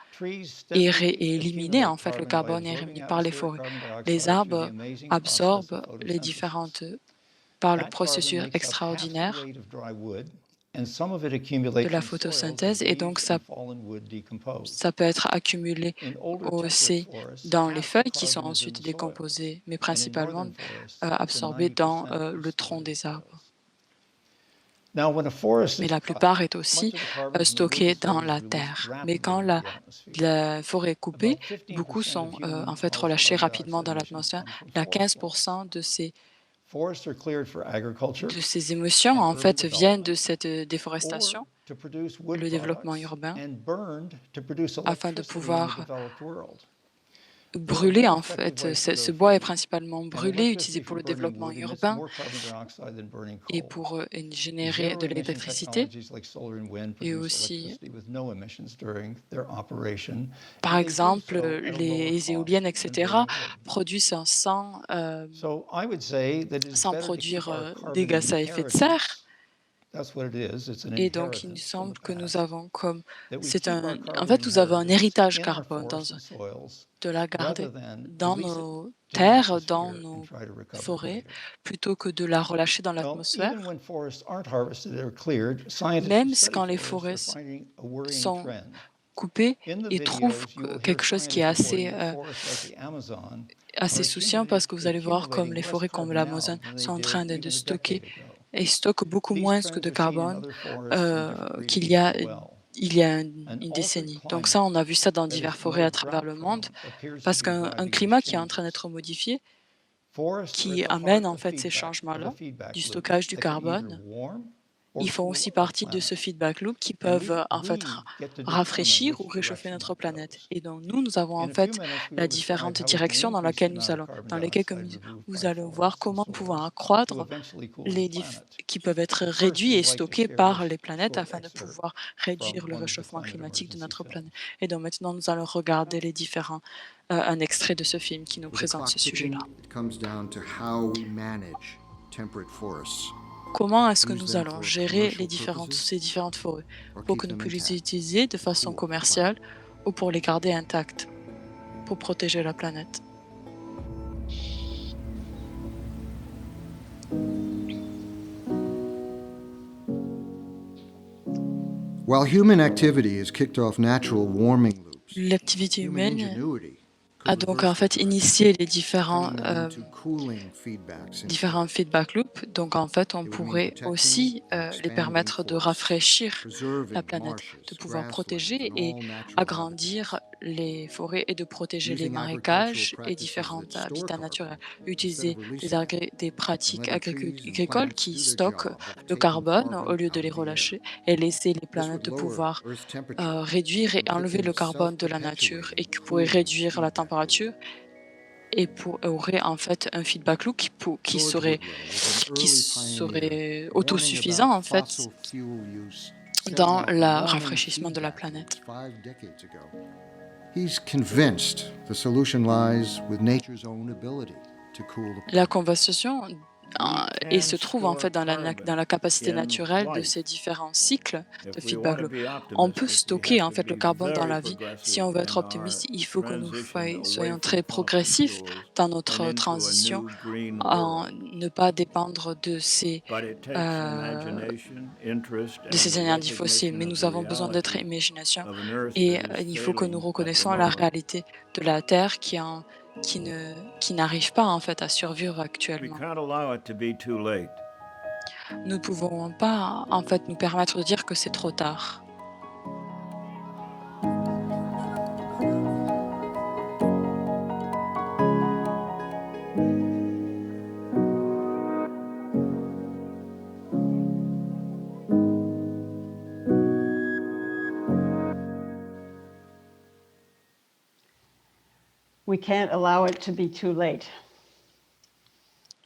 est éliminé. En fait, le carbone est éliminé par les forêts. Les arbres absorbent les différentes, par le processus extraordinaire de la photosynthèse, et donc ça peut être accumulé aussi dans les feuilles qui sont ensuite décomposées, mais principalement absorbées dans le tronc des arbres. Mais la plupart est aussi stockée dans la terre. Mais quand la forêt est coupée, beaucoup sont en fait relâchés rapidement dans l'atmosphère. 15% de ces émissions en fait viennent de cette déforestation, le développement urbain, afin de pouvoir brûler en fait. Ce bois est principalement brûlé, utilisé pour le développement urbain et pour générer de l'électricité, et aussi, par exemple, les éoliennes, etc., produisent sans produire des gaz à effet de serre. Et donc, il nous semble que nous avons en fait, nous avons un héritage carbone de la garder dans nos terres, dans nos forêts, plutôt que de la relâcher dans l'atmosphère. Même quand les forêts sont coupées, ils trouvent quelque chose qui est assez souciant, parce que vous allez voir comme les forêts comme l'Amazon sont en train de stocker et stockent beaucoup moins que de carbone qu'il y a une décennie. Donc ça, on a vu ça dans diverses forêts à travers le monde, parce qu'un climat qui est en train d'être modifié, qui amène en fait ces changements-là, du stockage du carbone, ils font aussi partie de ce feedback loop qui peuvent en fait rafraîchir ou réchauffer notre planète. Et donc nous avons en fait la différentes directions dans lesquelles nous allons, vous allez voir comment nous pouvons accroître qui peuvent être réduits et stockés par les planètes afin de pouvoir réduire le réchauffement climatique de notre planète. Et donc maintenant nous allons regarder un extrait de ce film qui nous présente ce sujet-là. Comment est-ce que nous allons gérer ces différentes forêts pour que nous puissions les utiliser de façon commerciale ou pour les garder intactes, pour protéger la planète? While human activity has kicked off natural warming loops, L'activité human humaine ingenuity a donc en fait initié les différents feedback loops. Donc en fait, on pourrait aussi les permettre de rafraîchir la planète, de pouvoir protéger et agrandir les forêts et de protéger les marécages et différents habitats naturels. Utiliser des pratiques agricoles qui stockent le carbone au lieu de les relâcher, et laisser les planètes de pouvoir réduire et enlever le carbone de la nature, et qui pourrait réduire la température et aurait en fait un feedback loop qui serait autosuffisant en fait dans le rafraîchissement de la planète. He's convinced the solution lies with nature's own ability to cool the La conversation se trouve en fait dans la capacité naturelle de ces différents cycles de feedback loop. On peut stocker en fait le carbone dans la vie. Si on veut être optimiste, il faut que nous soyons très progressifs dans notre transition, ne pas dépendre de ces énergies fossiles. Mais nous avons besoin d'être imagination, et il faut que nous reconnaissons la réalité de la Terre qui n'arrive pas en fait à survivre actuellement. Nous ne pouvons pas en fait nous permettre de dire que c'est trop tard. We can't allow it to be too late.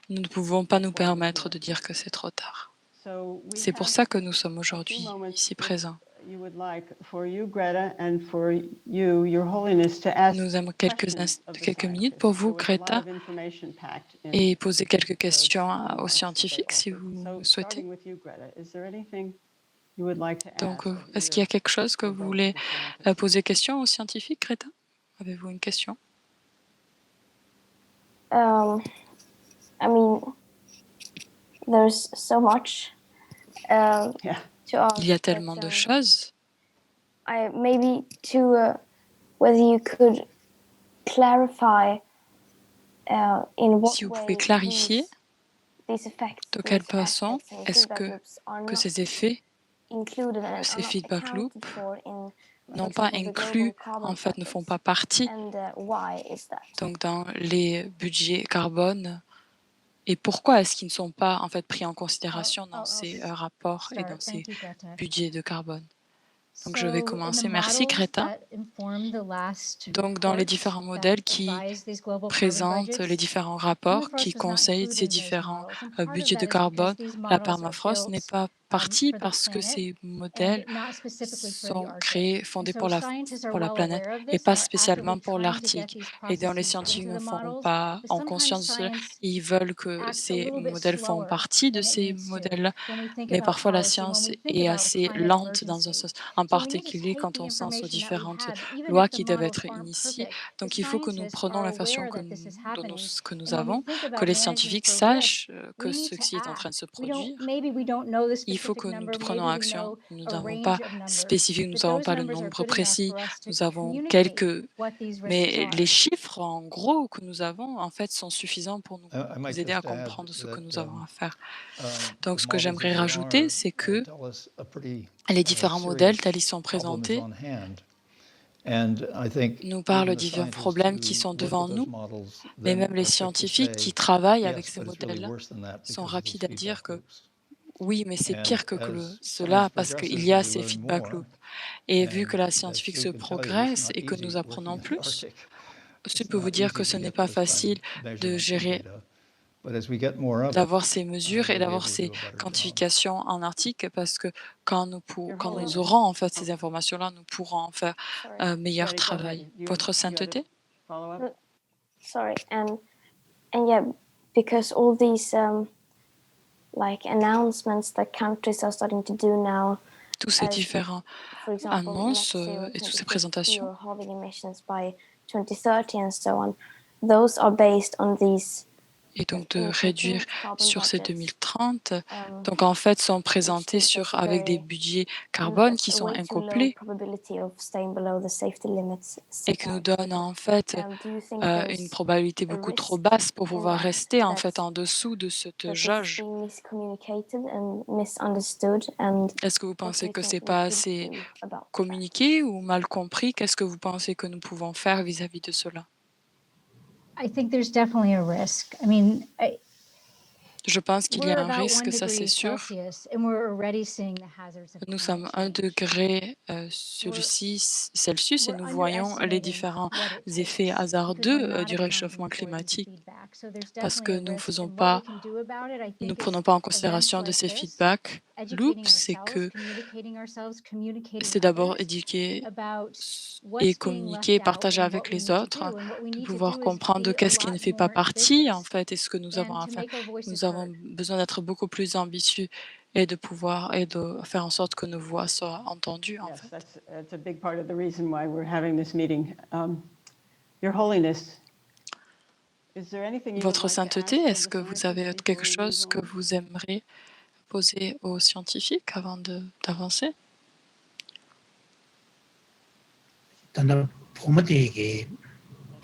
Nous ne pouvons pas nous permettre de dire que c'est trop tard. So we C'est pour have ça que nous sommes a few aujourd'hui moments ici if présents. you would like for you, Greta, and for you, Your Holiness, to ask Nous avons questions of the quelques minutes pour scientists. vous, There was a lot Greta, of information packed in et poser quelques those questions aux remarks that scientifiques they si offered. vous So le souhaitez. starting with you, Greta, is there anything you would like to Donc, ask of est-ce qu'il y a either quelque chose que or vous both voulez of the scientists? poser question aux scientifiques, Greta? Avez-vous une question? I mean, there's so much Yeah. to ask. Il y a but, tellement de choses. maybe to whether you could clarify in what Si vous way pouvez clarifier these effects, de quelle these façon aspects and est-ce feedback loops are que not ces effets, included and ces are not feedback accounted loops for in, for n'ont pas example, the global inclus, carbon en fait, ne font budgets. pas partie And why is that? donc dans les budgets carbone et pourquoi est-ce qu'ils ne sont pas en fait pris en considération dans ces rapports et dans ces Thank you, Greta. budgets de carbone. Donc je vais So, in the commencer. Merci models Greta. that inform the last Donc dans les reports différents that modèles qui advise these global carbon présentent les budgets, différents rapports qui permafrost was not conseillent included ces in those différents models. And part of budgets de that is because carbone, these la models are permafrost n'est built pas partie for the parce que planet ces and modèles not specifically for the sont Arctic. créés, And fondés so pour scientists are pour la well planète aware of et this pas and are actively spécialement pour trying to get l'Arctique. these Et dans les processes scientifiques into ne the feront models. pas But en sometimes conscience de cela. science Ils veulent que acts a ces little bit modèles font slower partie de than it ces needs to modèles-là. when we think Mais about parfois la policy, when science we think est about assez climate lente dans un emergency. sens, en So we need to particulier take quand the on pense aux information that we différentes have, even lois if the qui doivent models être aren't initiées. perfect. The Donc il faut que nous scientists prenions are la version aware that this is happening. que nous And when we avons, think que about les managing scientifiques for sachent risk, que we need ce to qui est en train de se act. produire. Maybe we don't know the Il faut specific que nous number, prenions maybe we action. know Nous a n'avons range pas of numbers, spécifique, nous but n'avons those pas le numbers are nombre good enough précis. for us to Nous avons communicate quelques, what these risks mais les are. chiffres en gros que nous avons en fait sont suffisants pour nous, I might nous aider à just add comprendre ce que that nous avons à faire. the Donc ce que models j'aimerais as they rajouter, are c'est que tell us a pretty les différents modèles serious tels ils sont problem is présentés on hand. And I think nous parlent even de the divers scientists problèmes who qui sont work devant with those nous, models mais then même les are quick to scientifiques qui say, travaillent avec yes, ces but it's really modèles-là worse than that sont because of these rapides à dire feedback que loops. oui, mais c'est And pire que as cela science parce qu'il progresses y and a we ces learn feedback more, loops. Et vu que and la as scientifique Sue se can tell you, it's progresse not et que easy nous apprenons working in the plus, Arctic. je It's peux vous not dire easy que to ce n'est get pas this kind facile of de measurement and gérer, data. But as we get more of it, d'avoir ces mesures et we'll be d'avoir able to ces do a better job. quantifications en Arctique parce que quand nous Holiness. aurons en fait ces informations-là, nous pourrons en faire Sorry. un meilleur Ready, go ahead. travail. You Votre had a sainteté? follow-up? Sorry, and yeah, because all these like announcements that countries are starting to do now, Tous ces as, différents for example, annonces net zero et toutes ces 2050 présentations, or halving emissions by 2030 and so on, those are based on these et donc de incomplete réduire carbon sur ces budgets. 2030, donc en fait sont présentés avec des budgets carbone qui sont incomplets et qui nous donnent en fait une probabilité beaucoup trop basse pour pouvoir rester en fait en dessous de cette jauge. Est-ce que vous pensez que c'est pas assez communiqué ou mal compris? Qu'est-ce que vous pensez que nous pouvons faire vis-à-vis de cela? I think there's definitely a risk. I mean, Je pense qu'il y we're a un about risque, 1 ça c'est degree sûr. Celsius, and we're already seeing the hazards of Nous climate sommes 1 change. degré Celsius et We're nous voyons les underestimating différents what it effets takes because hasardeux we're not du réchauffement accounting for these climatique feedbacks. So there's parce que definitely a nous risk. And what we can do about it, I ne think, prenons is pas en events considération de like ces this, feedback educating loops, c'est ourselves, que communicating c'est with d'abord others éduquer about et what's being communiquer, left out partager and avec what we les need to autres, do. And what we de need to pouvoir do is comprendre de be a qu'est-ce qui ne lot fait pas more partie en ambitious fait et ce que nous avons and à to faire. make our voices Nous avons heard. besoin d'être beaucoup plus ambitieux et de pouvoir et de faire en sorte que nos voix soient entendues en Yes, fait. that's a big part of the reason why we're having this meeting. Your Holiness, is there anything you would Votre like to sainteté, ask of est-ce the que vous scientists avez before quelque we chose move que on? vous aimeriez poser aux scientifiques avant d'avancer? 일단 포모디에게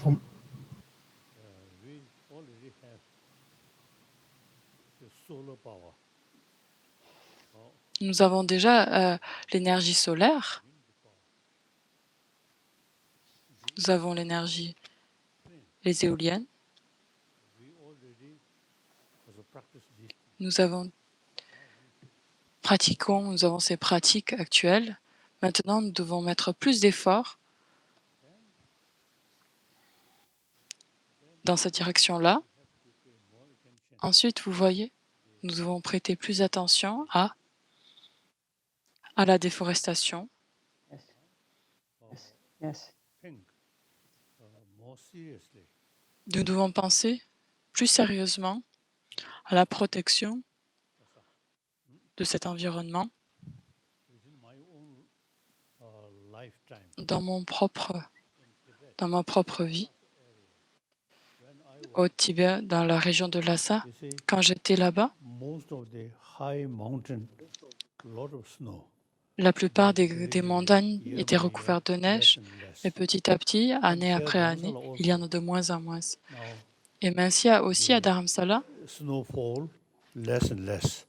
We already have the solar power. Nous avons déjà l'énergie solaire, nous avons l'énergie, les éoliennes, We already, as a practice, nous avons ces pratiques actuelles. Maintenant, nous devons mettre plus d'efforts dans cette direction-là. Ensuite, vous voyez, Nous devons prêter plus attention à la déforestation. Yes. Think more seriously Nous devons penser plus sérieusement à la protection de cet environnement within my own lifetime. dans ma propre vie au Tibet, dans la région de Lhasa. You see, Quand j'étais là-bas, most of the high mountain, lot of snow. la plupart des montagnes étaient recouvertes de neige, Less and less. et petit à petit, année après année, il y en a de moins en moins. Now, Et même si aussi à Dharamsala, snowfall, less and less.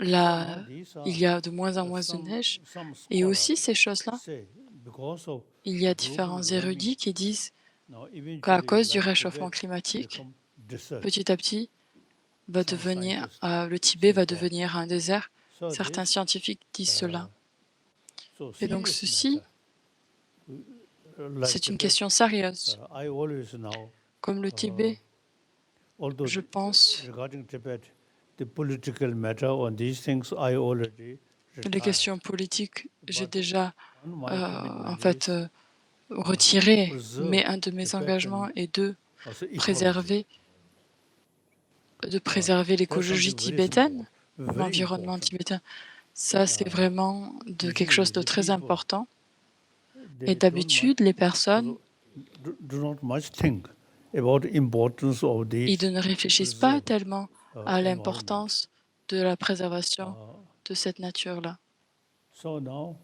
là, These are il y a de moins en moins de neige. some Et aussi, scholars ces choses-là, say because of il y a différents global warming, érudits qui disent now qu'à eventually cause du like réchauffement Tibet climatique, become desert. petit à petit, le Tibet va devenir un désert. So Certains this, scientifiques disent cela. so Et donc serious ceci, matter. Like c'est une Tibet, question sérieuse. I always now, Comme le Tibet, although je pense, regarding Tibet, the political matter on these things, I already les retired. questions politiques, j'ai déjà On my en commitment fait is retiré, preserve mais un de mes Tibetan engagements est de also ecology. préserver l'écologie That's something very tibétaine, important, very l'environnement important. tibétain. Ça, c'est vraiment de quelque chose de très important. They Et d'habitude, les personnes, do not much think about the importance of ils these ne réfléchissent pas preserved, tellement à environment. l'importance de la préservation de cette nature-là. So now,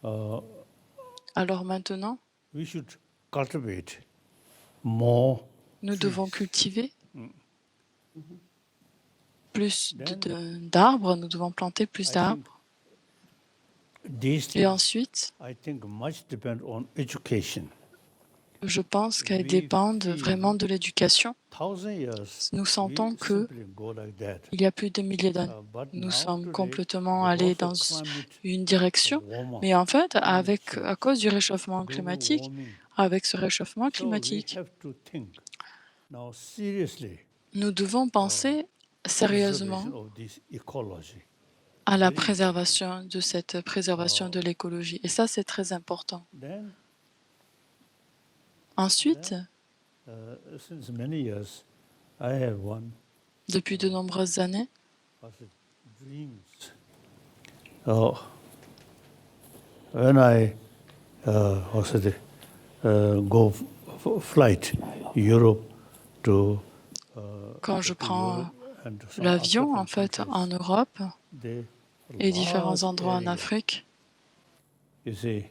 uh, Alors maintenant, we should cultivate more nous devons trees. cultiver plus d'arbres, nous devons planter plus I think d'arbres. these Et things, ensuite, I think, much depend on education. je pense qu'elles We dépendent feel vraiment de l'éducation. 1,000 years, Nous sentons we que simply go like that. il y a plus de milliers d'années, But nous now sommes today, complètement allés dans because of climate une direction. warmer, Mais en fait, à change, cause du réchauffement global climatique, warming, avec ce réchauffement so we climatique, have to think now seriously nous devons penser sérieusement preservation of this ecology. à la Very préservation de cette préservation de l'écologie. Et ça, c'est très important. Then, Ensuite, since many years, I have one depuis de nombreuses années, was it dreams. When I was it, go flight Europe to quand je prends Europe and some l'avion, en African fait, countries, en Europe they et différents large endroits en area. Afrique, You see,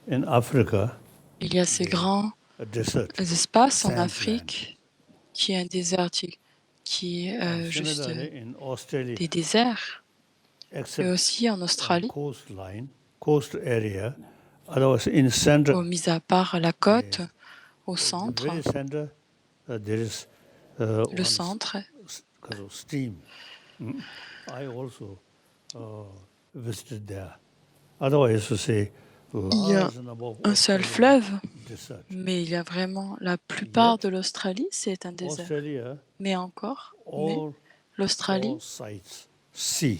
in Africa, il y a ces grands a desert. espaces en Sandland. Afrique qui est un désert, qui est juste Similarly, in Australia, des déserts. Et except aussi en Australie, coastline, coast area, otherwise in center, mis à part la côte, au the centre, very center, there is le one centre, kind of stream. I also visited there. Otherwise, you say, il y a large number of un seul Australian fleuve, desert. mais il y a vraiment la plupart de l'Australie, c'est un désert. Australia, Mais encore, all l'Australie, sides sea.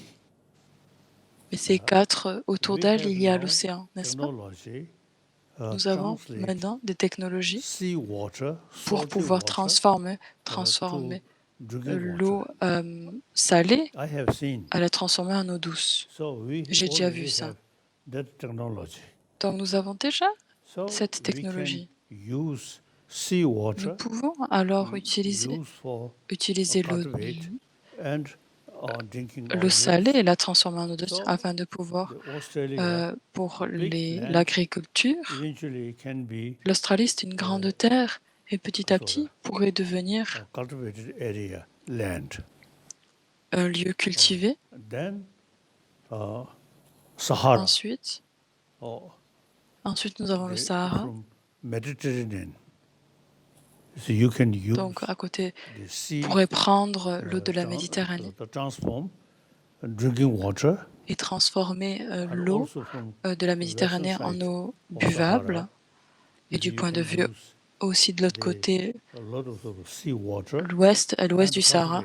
mais ces quatre, autour We d'elle, have il y a now l'océan, n'est-ce pas? technology, Nous avons translate maintenant des technologies sea water, pour salty pouvoir water, transformer to drinking l'eau water. salée I have seen. à la transformer en eau douce. So we J'ai déjà already vu ça. have that technology. Donc nous avons déjà So cette we technologie. can use sea Nous water pouvons alors utiliser used for l'eau and drinking l'eau salée et la transformer en eau douce So, afin de pouvoir, the Australia pour big land l'agriculture, eventually can be l'Australie c'est une grande terre et petit à petit pourrait devenir a cultivated area land. un lieu cultivé. Then Sahara. Ensuite, Oh, nous avons le Sahara, from Mediterranean. So you can use donc à côté, the sea pourrait prendre l'eau de la Méditerranée to transform drinking water et transformer and l'eau also from de la Méditerranée en eau buvable. Et du point de vue aussi de l'autre côté, a lot of sea water à l'ouest du Sahara,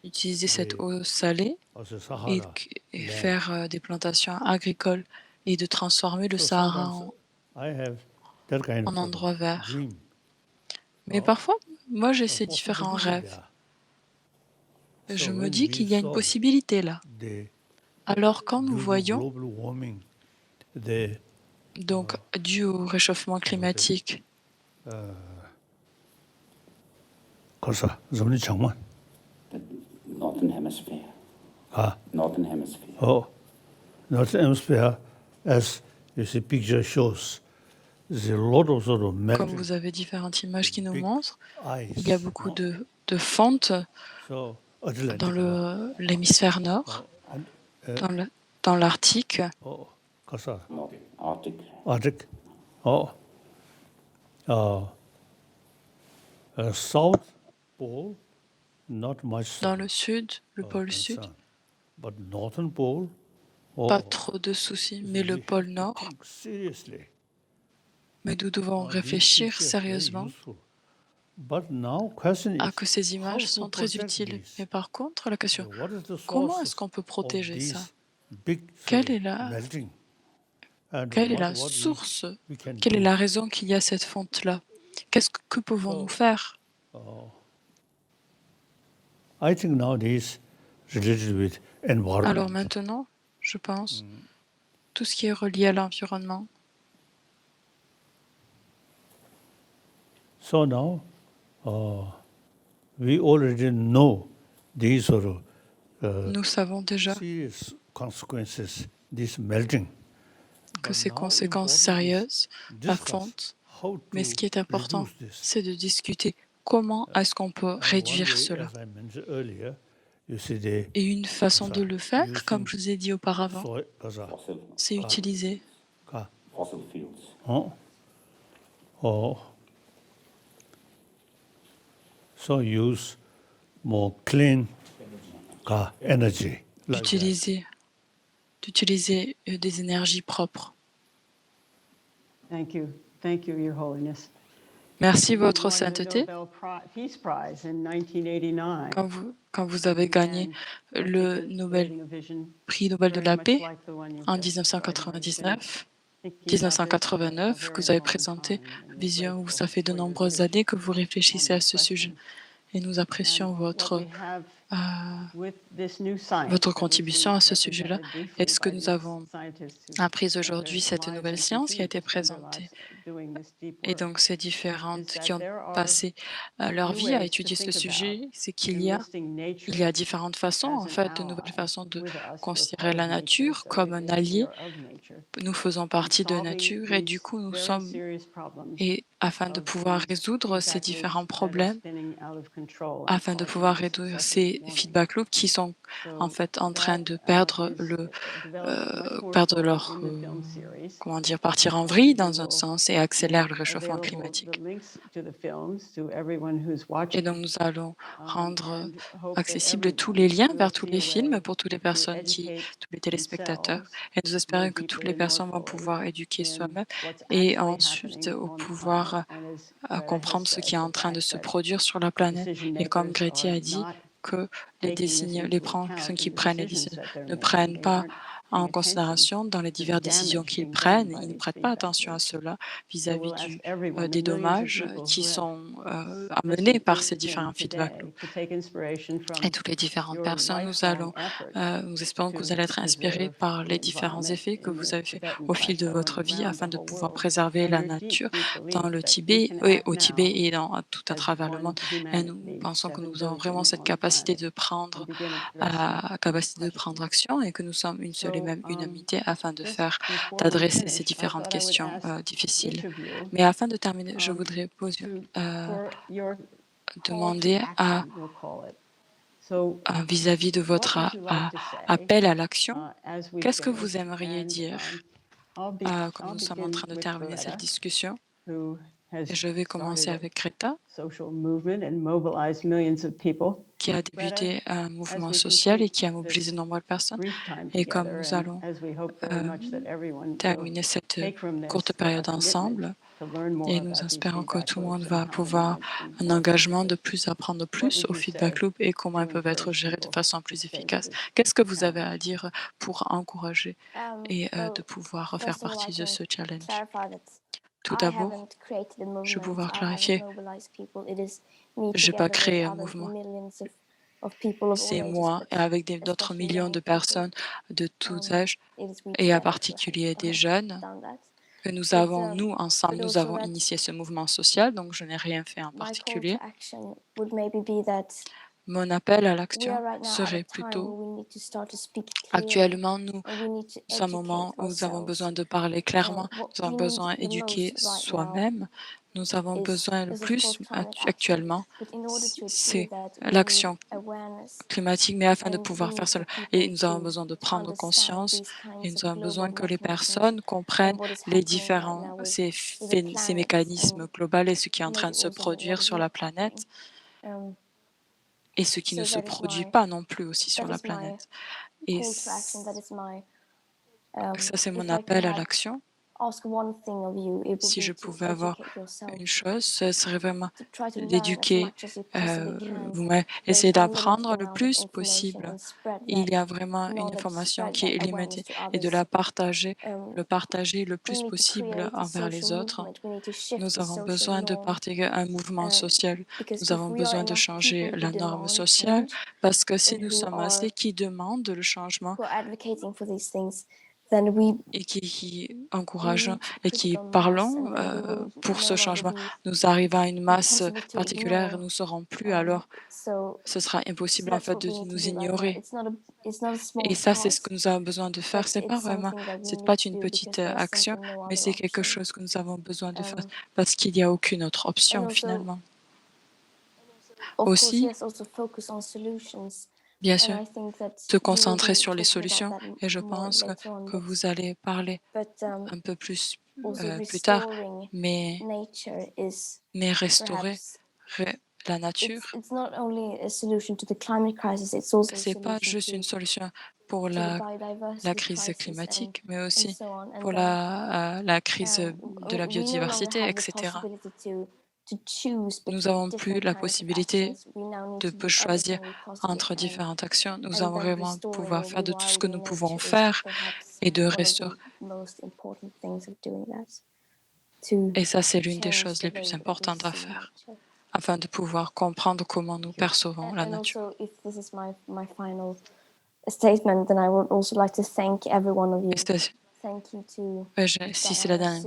utiliser cette eau salée of the et, Sahara et land. faire des plantations agricoles et de transformer le So Sahara sometimes I have that kind en of endroit vert. dream. Mais parfois, moi, j'ai ces Of différents possibility rêves. there. Je So me when dis we qu'il y a une saw possibilité là. the Alors quand nous due to voyons, global warming, the donc dû au réchauffement climatique, 거사 좀니 정말 The Northern Hemisphere. 아 Northern Hemisphere. Northern Hemisphere, as you see picture shows, there's a lot of sort of comme melting vous avez différentes images qui nous big montrent, ice. il y a beaucoup de fonte So dans Atlantic l'hémisphère nord, and dans l'Arctique, 거사 Arctic. Arctic. South Pole, not much. dans le sud, le pôle sud, concern. But Northern Pole, pas trop de soucis, mais le pôle nord, think seriously. mais nous devons These réfléchir pictures very sérieusement useful. But now question à is, que ces how images to sont très protect utiles. these? Mais par contre, la question, What is the comment source est-ce qu'on peut of protéger ça? these big Quelle est la, melting? And quelle est la what source? we can Quelle est do? la raison qu'il y a cette fonte-là? Qu'est-ce que pouvons-nous faire? I think nowadays related with environment. Alors maintenant, je pense, tout ce qui est relié à l'environnement. So now we already know these sort of Nous savons déjà serious consequences, this melting. que ces conséquences sérieuses, la Discuss fonte, how to mais ce qui est important, reduce this. c'est de discuter comment est-ce qu'on peut One réduire way, cela. as I mentioned earlier, you see the Et une façon de le faire, using comme je vous ai dit auparavant, soil, Fossil, c'est utiliser fossil fuels. So use more clean energy. Like that. d'utiliser des énergies propres. Thank you, Your Holiness. Merci, You Votre won the Sainteté. Nobel Peace Prize in 1989. Quand vous avez gagné le prix Nobel de la paix en 1999, que vous avez présenté une vision où ça fait de nombreuses années que vous réfléchissez à ce sujet. Et nous apprécions votre contribution à ce sujet-là. Et ce que nous avons appris aujourd'hui, cette nouvelle science qui a été présentée, et donc ces différentes qui ont passé leur vie à étudier ce sujet, c'est qu'il y a différentes façons, en fait, de nouvelles façons de considérer la nature comme un allié. Nous faisons partie de la nature et du coup, nous sommes, et afin de pouvoir résoudre ces différents problèmes, afin de pouvoir réduire ces feedback loops qui sont en fait en train de perdre leur, partir en vrille dans un sens et accélère le réchauffement climatique. Et donc nous allons rendre accessibles tous les liens vers tous les films pour toutes les personnes tous les téléspectateurs. Et nous espérons que toutes les personnes vont pouvoir éduquer soi-même et ensuite pouvoir comprendre ce qui est en train de se produire sur la planète. Et comme Greti a dit, que les personnes qui prennent les décisions ne prennent pas en considération dans les diverses décisions qu'ils prennent. Ils ne prêtent pas attention à cela vis-à-vis des dommages qui sont amenés par ces différents feedback loops. Et toutes les différentes personnes, nous espérons que vous allez être inspirés par les différents effets que vous avez fait au fil de votre vie afin de pouvoir préserver la nature dans le Tibet, au Tibet et tout à travers le monde. Et nous pensons que nous avons vraiment cette capacité de prendre action et que nous sommes une seule et même unanimité afin d'adresser ces différentes questions difficiles. Mais afin de terminer, je voudrais demander vis-à-vis de votre appel à l'action, qu'est-ce que vous aimeriez dire quand nous sommes en train de terminer cette discussion? Et je vais commencer avec Greta, qui a débuté un mouvement social et qui a mobilisé de nombreuses personnes. Et comme nous allons terminer cette courte période ensemble, Et nous espérons que tout le monde va pouvoir un engagement de plus apprendre plus au feedback loop et comment ils peuvent être gérés de façon plus efficace. Qu'est-ce que vous avez à dire pour encourager et de pouvoir faire partie de ce challenge? Tout d'abord, je vais pouvoir clarifier, je n'ai pas créé un mouvement. C'est moi et avec d'autres millions de personnes de tous âges et en particulier des jeunes que nous avons, nous, ensemble, nous avons initié ce mouvement social, donc je n'ai rien fait en particulier. Mon appel à l'action serait plutôt, actuellement, nous sommes au moment où nous avons besoin de parler clairement, nous avons besoin d'éduquer soi-même, nous avons besoin le plus actuellement, c'est l'action climatique, mais afin de pouvoir faire cela, et nous avons besoin de prendre conscience, et nous avons besoin que les personnes comprennent les différents, ces mécanismes globaux et ce qui est en train de se produire sur la planète, et ce qui ne se produit pas non plus aussi sur la planète. Et ça, c'est mon appel à l'action. Si je pouvais avoir une chose, ce serait vraiment d'éduquer vous-même, essayer d'apprendre le plus possible. Il y a vraiment une information qui est limitée et de la partager, le partager le plus possible envers les autres. Nous avons besoin de partager un mouvement social. Nous avons besoin de changer la norme sociale parce que si nous sommes assez qui demandent le changement, et qui encourageons et qui parlons pour ce changement, nous arrivons à une masse particulière et nous ne serons plus, alors ce sera impossible en fait de nous ignorer. Et ça, c'est ce que nous avons besoin de faire. C'est pas une petite action, mais c'est quelque chose que nous avons besoin de faire parce qu'il n'y a aucune autre option finalement. Aussi, bien sûr, se concentrer sur les solutions et je pense que vous allez parler un peu plus plus tard, mais restaurer la nature, ce n'est pas juste une solution pour la crise climatique, mais aussi pour la crise de la biodiversité, etc. Nous n'avons plus la possibilité de choisir entre différentes actions. Nous avons vraiment pouvoir faire de tout ce que nous pouvons faire et de restaurer. Et ça, c'est l'une des choses les plus importantes à faire, afin de pouvoir comprendre comment nous percevons la nature. Si c'est la dernière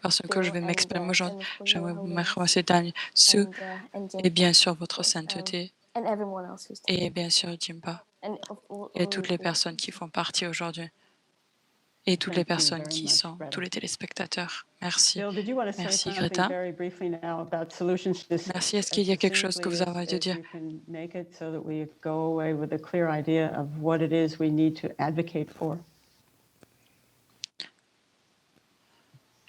personne que je vais m'exprimer aujourd'hui, j'aimerais vous remercier Daniel et bien sûr votre sainteté et bien sûr Jimpa et toutes les personnes qui font partie aujourd'hui et toutes les personnes qui sont, tous les téléspectateurs. Merci. Merci Greta. Merci. Est-ce qu'il y a quelque chose que vous avez à dire?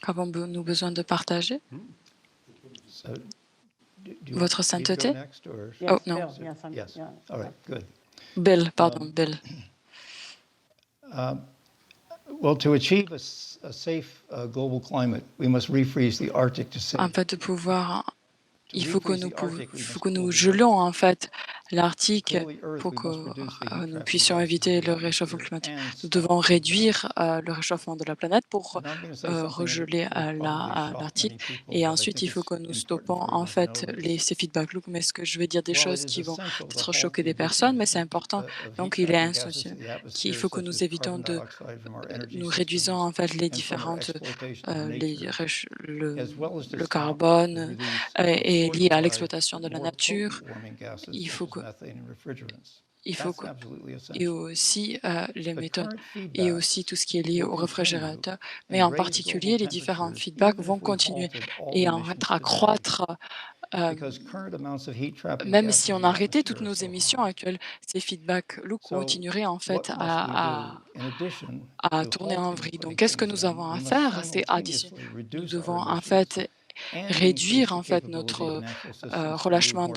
Qu'avons-nous besoin de partager? Votre sainteté? Oh non. Bill, pardon, Bill. Well, to achieve a safe global climate, we must refreeze the Arctic to save. En fait, il faut que nous gelions en fait l'Arctique pour que nous puissions éviter le réchauffement climatique. Nous devons réduire le réchauffement de la planète pour regeler l'Arctique. Et ensuite, il faut que nous stoppons en fait ces feedback loops. Mais ce que je vais dire des choses qui vont peut-être choquer des personnes, mais c'est important. Donc, il est insouciant qu'il faut que nous évitons nous réduisons en fait les différentes le carbone et lié à l'exploitation de la nature. Il faut que et aussi les méthodes et aussi tout ce qui est lié au réfrigérateur, mais en particulier les différents feedbacks vont continuer et en accroître. Même si on arrêtait toutes nos émissions actuelles, ces feedbacks continueraient en fait à tourner en vrille. Donc, qu'est-ce que nous avons à faire? C'est nous devons en fait réduire en fait notre relâchement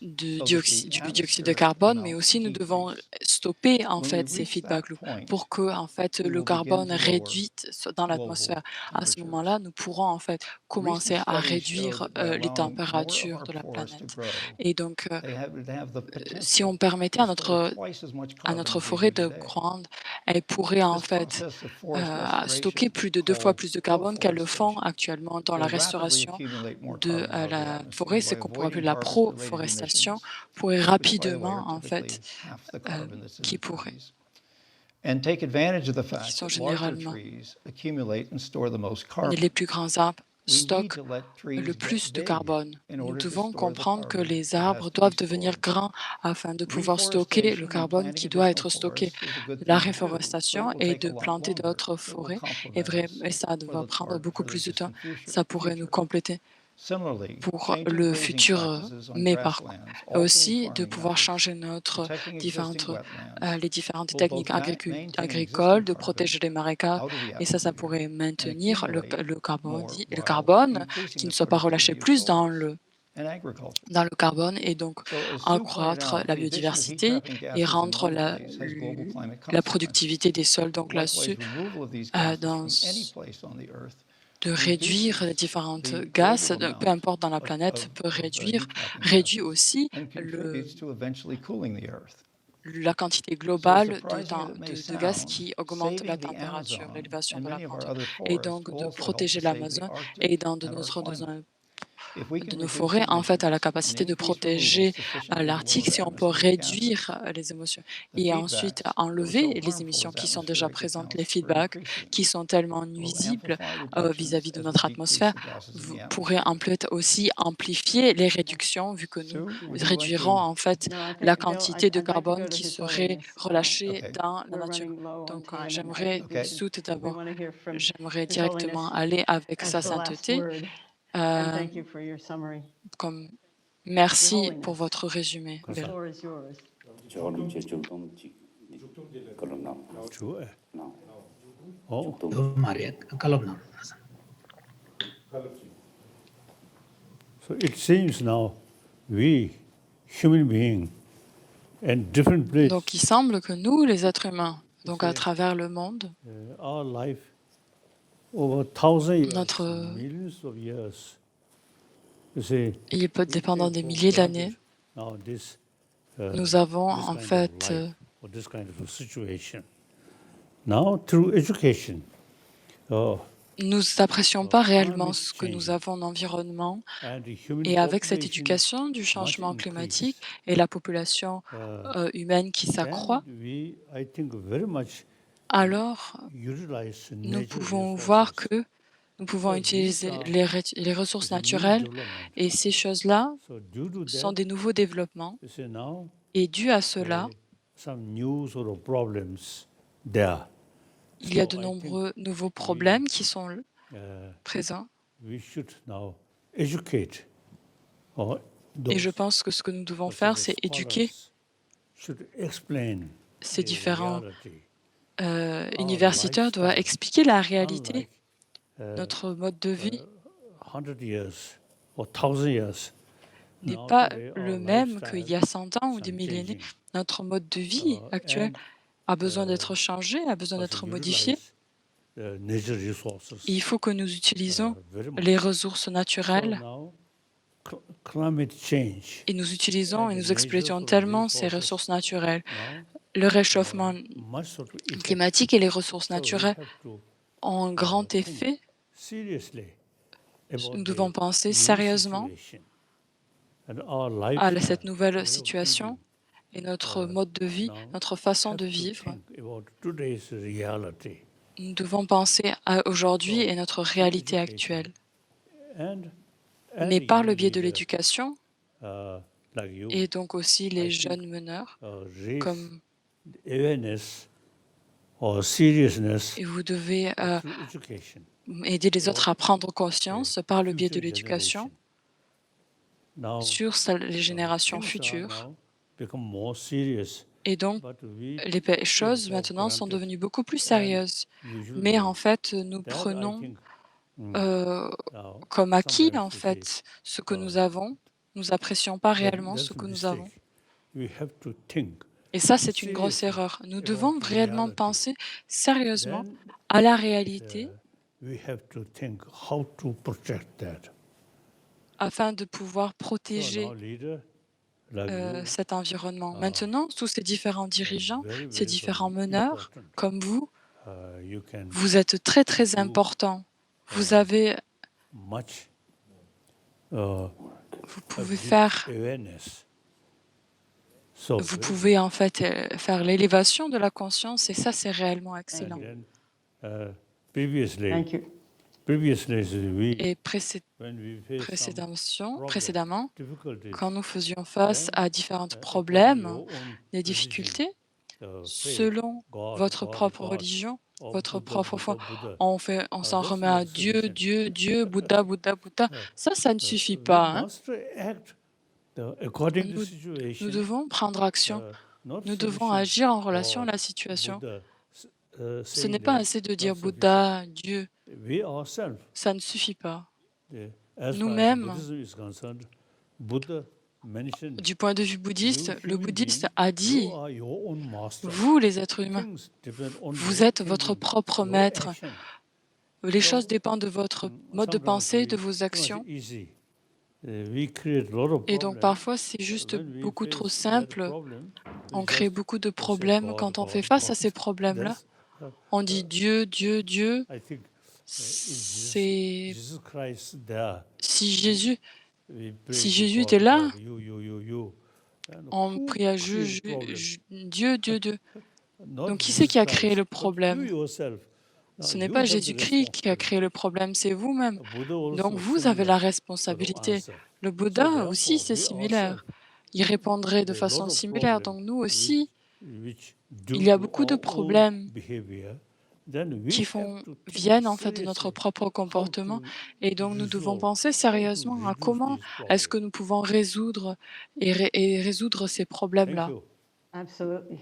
du dioxyde de carbone, mais aussi nous devons stopper en fait ces feedback loops pour que en fait le carbone réduit dans l'atmosphère. À ce moment-là, nous pourrons en fait commencer à réduire les températures de la planète. Et donc, si on permettait à notre forêt de grandir, elle pourrait en fait stocker plus de 2 fois plus de carbone qu'elle le font actuellement dans la restauration de la forêt, ce qu'on pourrait appeler la proforestation, pourrait rapidement en fait, qui pourrait, qui sont généralement les plus grands arbres stockent le plus de carbone. Nous devons comprendre que les arbres doivent devenir grands afin de pouvoir stocker le carbone qui doit être stocké. La réforestation et de planter d'autres forêts est vrai, mais ça va prendre beaucoup plus de temps. Ça pourrait nous compléter pour le futur, mais par aussi de pouvoir changer les différentes techniques agricoles, de protéger les marécages, et ça pourrait maintenir le carbone qui ne soit pas relâché plus dans le carbone et donc accroître la biodiversité et rendre la productivité des sols. Donc là-dessus, de réduire les différentes gaz, peu importe dans la planète, réduit aussi la quantité globale de gaz qui augmente la température, l'élévation de la température, et donc de protéger l'Amazon et dans de nos forêts, en fait, a la capacité de protéger l'Arctique si on peut réduire les émotions et ensuite enlever les émissions qui sont déjà présentes, les feedbacks qui sont tellement nuisibles vis-à-vis de notre atmosphère. Vous pourrez aussi amplifier les réductions vu que nous réduirons en fait la quantité de carbone qui serait relâchée dans la nature. Donc, j'aimerais directement aller avec sa sainteté. Merci pour votre résumé, Bill. So it seems now we, human beings, and different places, Donc, il semble que nous, les êtres humains, donc à travers le monde, our life over 1,000 years, notre millions of years, you see, il peut dépendant des milliers d'années, now this, nous avons this en kind of fait life or this kind of a situation. Now through education, nous n'apprécions pas réellement ce que nous avons en environnement and the human et avec cette population éducation du changement climatique et la population humaine qui s'accroît, then we, I think, very much alors utilize nous natural pouvons voir resources. que nous pouvons utiliser les ressources naturelles et ces choses-là So due to sont that, des nouveaux développements you see now et dû à cela, some new sort of problems there. il y a So de I nombreux nouveaux problèmes qui sont Uh, présents we should now educate et je pense que ce que nous devons faire, c'est éduquer should explain ces the différents reality. universitaires, doivent expliquer la réalité, Unlike, notre mode de vie 100 years or 1,000 years. n'est Now pas today, le our même lifestyle qu'il y a 100 ans ou is des millénaires. changing. Notre mode de vie actuel a besoin d'être changé, a besoin d'être modifié. Natural resources. Et il faut que nous utilisons very much. les ressources So naturelles now, climate change et nous utilisons and et the nous exploitons natural tellement ces resources ressources naturelles. now Le réchauffement much sort of effect. climatique et les ressources So we naturelles have to ont un grand effet. seriously about Nous the devons penser new sérieusement situation. And our à lifestyle, cette nouvelle way of situation thinking, et notre mode de vie, now notre façon have de to vivre. think about today's reality. Nous devons penser à aujourd'hui et notre réalité actuelle. And Mais the par young le biais de leaders, l'éducation like you, et donc aussi les I think, jeunes meneurs, raise comme awareness or seriousness et vous devez through education. aider les autres à prendre conscience par le biais de Future l'éducation generation. Now, sur les générations things are futures. now become more serious, Et donc, but we les choses take for maintenant sont granted. devenues beaucoup plus And sérieuses. usually Mais en fait, nous that, I prenons think, comme acquis, sometimes en we say, fait, ce que nous avons nous apprécions pas That- réellement that's ce a que nous avons. mistake. We have to think Et ça, c'est une grosse seriously erreur. Nous about devons réellement reality. penser sérieusement Then à la réalité we have to think how to protect that. afin de pouvoir So protéger now leader like you, cet environnement. Maintenant, tous ces différents dirigeants, very, ces very, différents very meneurs, important. comme vous, You can vous êtes très, très do importants. Vous avez, much vous pouvez deep faire, awareness. So vous very pouvez en fait faire l'élévation de la conscience et ça, c'est réellement good. excellent. And then, previously, Thank you. Et when we faced some précédemment, difficulties, quand nous faisions face then, à différents according problèmes, your own des religion, difficultés, faith, selon God, votre God, propre God, religion, or votre Buddha, propre foi, Buddha. on s'en That's remet not à Dieu, sufficient. Dieu, Dieu, Bouddha, Bouddha, Bouddha. Ça ne suffit We pas. Hein. must act according to Nous situation. devons prendre action. Not Nous devons sufficient. agir en relation à God, la situation. Buddha, Ce saying n'est pas that, assez de not dire sufficient. Bouddha, Dieu. We ourselves, Ça ne suffit pas. as far as Nous-mêmes, Buddhism is concerned, Buddha mentioned, du point de vue bouddhiste, you le human bouddhiste being, a you dit, are your own master. vous les êtres humains, Things depend on vous your êtes votre thinking, propre your maître. action. Les So, choses dépendent de votre mode de sometimes pensée, de we- vos too much actions. easy. We create a lot of Et donc problems. parfois, c'est juste When we beaucoup trop face that simple. problem, On we crée just beaucoup de say problèmes God, quand on fait God, face à God. ces problèmes-là. That's, On dit Dieu, Dieu, Dieu. I think C'est Jesus Christ there. si Jésus, We pray si to Jésus God, était là, God, you. And on who prie à created problem? Dieu, Dieu, Dieu. Not Donc qui c'est Jesus qui a créé Christ, le but you problème? yourself. Now, Ce n'est you pas have the Jésus-Christ qui a créé le responsibility. problème, c'est vous-même. Buddha also Donc vous avez la similar to responsabilité. answer. Le So Bouddha aussi, therefore, c'est we similaire. ourselves, Il répondrait de there are a lot façon of similaire. problems Donc nous aussi, which il due y a to beaucoup de our own problèmes behavior. Then we qui have to think viennent en fait de notre seriously propre how comportement to et donc nous devons resolve, penser how to sérieusement à reduce comment these est-ce problems. que nous pouvons résoudre et résoudre ces Thank problèmes-là. you. Absolutely.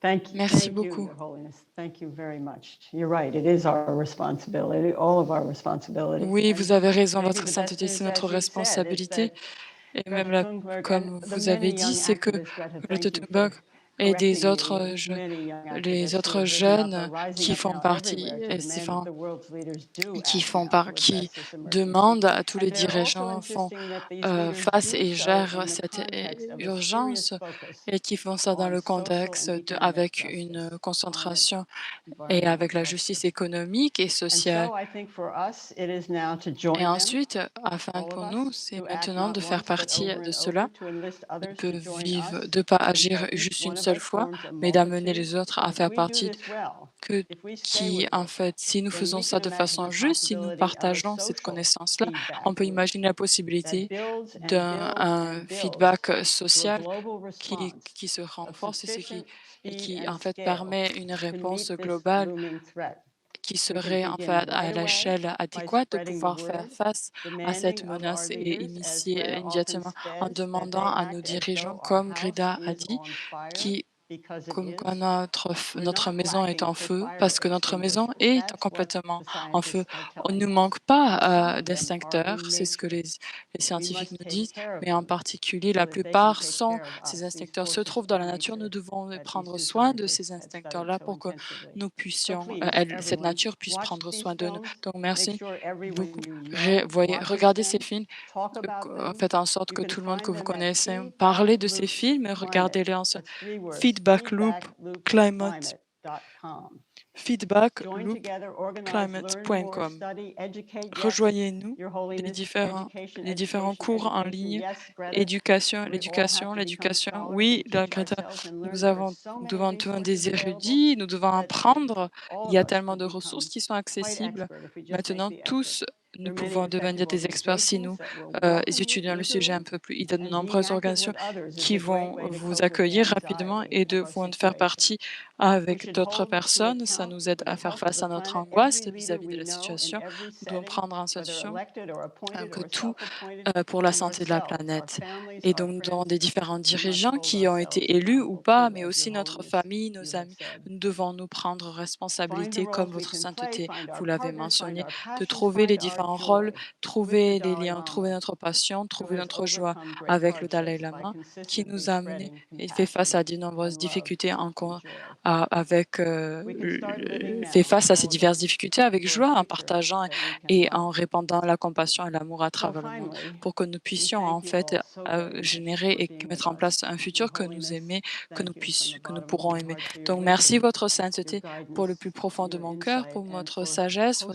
Thank you. Merci Thank beaucoup. you, Your Holiness. Thank you very much. You're right. It is our responsibility, all of our responsibilities. Oui, And vous avez raison, maybe votre the best sainteté, c'est news, notre as you said, is responsabilité. that Et même Greta Thunberg comme and the vous avez many dit, young c'est que activists, Greta, Greta thank you for Thunberg et des correcting autres, me, many young les activists who autres have risen up, jeunes are rising qui up font now partie, everywhere to demand that the world's leaders do act now to qui address this emergency. demandent à tous les And they're also dirigeants font insisting that these leaders face do et so gèrent in the cette context of a urgence serious focus et qui font ça dans on le social contexte and economic avec justice, une on concentration et environmental avec la justice. justice économique et And sociale. so I think for us, it is now to Et join them, ensuite, afin all of pour nous, us, c'est to act maintenant not de faire once, but partie over de and cela, over, to enlist others de to join vivre, us, de pas and agir so each juste une one of seule us fois, forms a mais d'amener multitude. les autres And à if faire we do partie this well, que if we stay qui, with en this, fait, si nous then faisons we ça can de imagine façon the juste, si nous possibility of a partageons cette social connaissance-là, on feedback peut loop imaginer la that possibilité builds and d'un builds un and builds feedback to a social global response qui se of renforce et sufficient et speed qui, and en fait, scale permet une to réponse meet this globale looming threat. qui We can serait en begin fait à right away l'échelle by adéquate de spreading the pouvoir faire word, face à cette demanding of our menace et leaders, as initier Greta often immédiatement en says, that demandant they à nos act as dirigeants, though our comme house Greta a is dit, on fire, qui, because it comme quoi is. We're notre not maison est lacking en for feu, fire parce que notre maison extinguishers. est That's what complètement the en feu. scientists are On ne telling nous us. manque But some pas of them are d'extincteurs, in c'est ce que nature. les We scientifiques must nous take disent, care of mais en them particulier, so la that they can plupart take sont, care of ces us, these extincteurs se forces trouvent dans from la nature. nature Nous devons that prendre Eastern soin de scientists ces have studied extincteurs-là so pour que intensively. nous So puissions, please, cette everyone, nature puisse watch prendre these soin de nous. films. Donc Make merci sure everyone beaucoup. you know watches Regardez ces them. films, Talk about them. faites en sorte You que can tout le monde que find vous them at connaissez parlez de ces films et feedbackloopclimate. regardez-les That's 3 words. Feedback Loop Climate, Feedbackloopclimate.com. Feedback Join Loop together, organize, learn more, Climate.com. study, educate. Yes, Rejoignez-nous, Your Holiness, education, les différents education, cours en education. ligne, Yes, Greta, éducation, we all have to become l'éducation. scholars Oui, and la teach Greta, ourselves and learn. nous There are avons, so nous many devons devenir resources des available, érudits, nous devons but apprendre. all Il y a of us tellement could de become ressources qui sont quite accessibles. expert if we just make Maintenant, the effort. tous, There nous are many pouvons devenir effective des experts si organizations nous that will welcome you étudions le sujet un eagerly, peu plus. Il y a de and being nombreuses active organisations with others is qui a great vont way to vous cope with the accueillir rapidement anxiety et of de our vont faire situation. partie We avec should d'autres hold to personnes. Ça account nous aide for the à faire health of face the à notre planet angoisse every leader vis-à-vis de we la know in situation. every Nous devons setting, prendre en whether situation elected or appointed que or tout self-appointed, pour la and santé de la ourselves, our planète. families, Et our donc, nous avons friends. des différents We must dirigeants hold qui ont ourselves été élus ou accountable pas, too, mais as aussi Your notre Holiness, famille, nos you have amis. said. Nous devons nous prendre Find the responsabilité, roles comme we votre can play, sainteté, find our vous l'avez partners, find mentionné, our de passions, trouver les find our fait un rôle, trouver les liens, trouver notre passion, trouver notre joie avec le Dalai Lama, qui nous a amené et fait face à de nombreuses difficultés fait face à ces diverses difficultés avec joie, en partageant et en répandant la compassion et l'amour à travers le monde, pour que nous puissions en fait générer et mettre en place un futur que nous aimons, que nous pourrons aimer. Donc merci votre sainteté pour le plus profond de mon cœur, pour votre sagesse,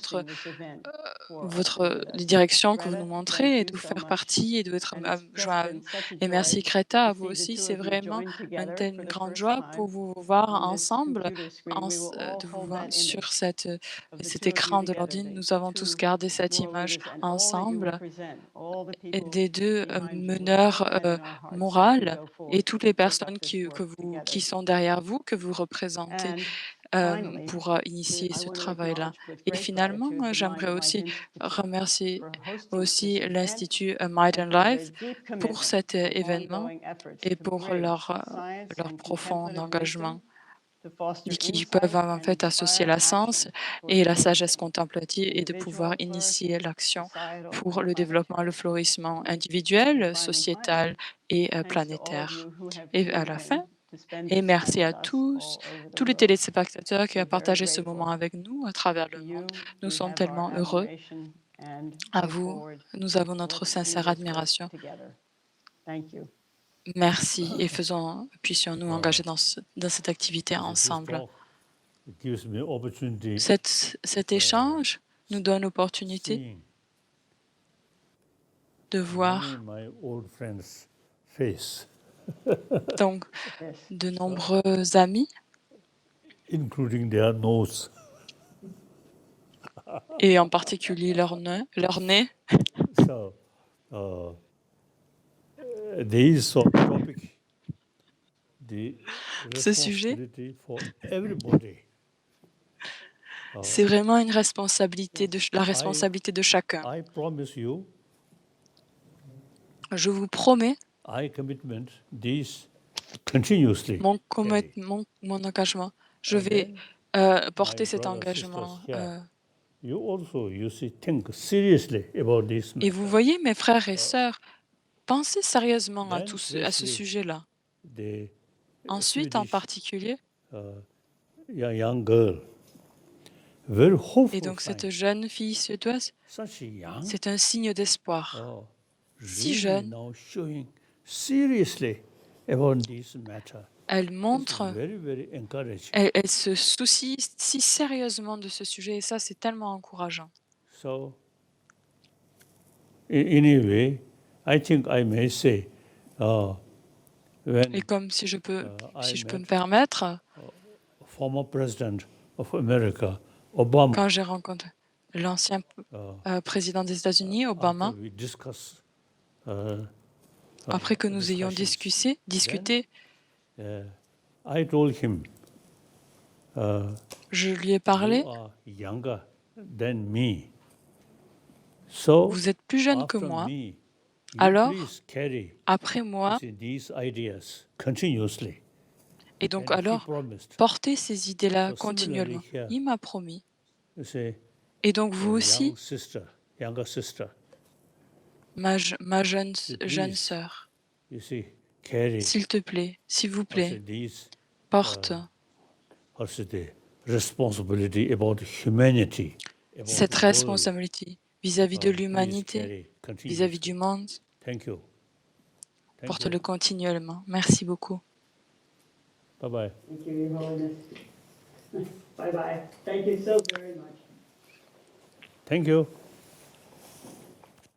les directions que vous nous montrez et de faire partie et d'être joint à nous. Et merci Greta, à vous aussi, c'est vraiment une grande joie pour vous voir ensemble, de vous voir sur cet écran de l'ordi. Nous avons tous gardé cette image ensemble et des deux meneurs morales et toutes les personnes qui sont derrière vous, que vous représentez pour initier ce travail-là. Et finalement, j'aimerais aussi remercier aussi l'Institut Mind and Life pour cet événement et pour leur profond engagement et qui peuvent en fait associer la science et la sagesse contemplative et de pouvoir initier l'action pour le développement et le florissement individuel, sociétal et planétaire. Et à la fin, et merci à tous les téléspectateurs qui ont partagé ce moment avec nous à travers le monde. Nous sommes tellement heureux. À vous, nous avons notre sincère admiration. Merci et puissions-nous engager dans cette activité ensemble. Cet échange nous donne l'opportunité de voir donc de nombreux amis et en particulier leur nez. Ce sujet, c'est vraiment une responsabilité, la responsabilité de chacun. Je vous promets mon engagement. Je vais porter cet engagement. Et vous voyez, mes frères et sœurs, pensez sérieusement à ce sujet-là. Ensuite, en particulier, et donc cette jeune fille suédoise, c'est un signe d'espoir. Si jeune, elle montre, elle se soucie si sérieusement de ce sujet et ça, c'est tellement encourageant. Et comme si je peux me permettre, quand j'ai rencontré l'ancien président des États-Unis, Obama, après que nous ayons discuté, je lui ai parlé. Vous êtes plus jeune que moi, alors, après moi, et donc alors, portez ces idées-là continuellement. Il m'a promis. Et donc vous aussi, ma jeune sœur, s'il te plaît, s'il vous plaît, porte cette responsabilité vis-à-vis de l'humanité, vis-à-vis du monde. Porte-le continuellement. Merci beaucoup. Bye bye. Thank you, Your Holiness. Bye bye. Thank you so very much. Thank you.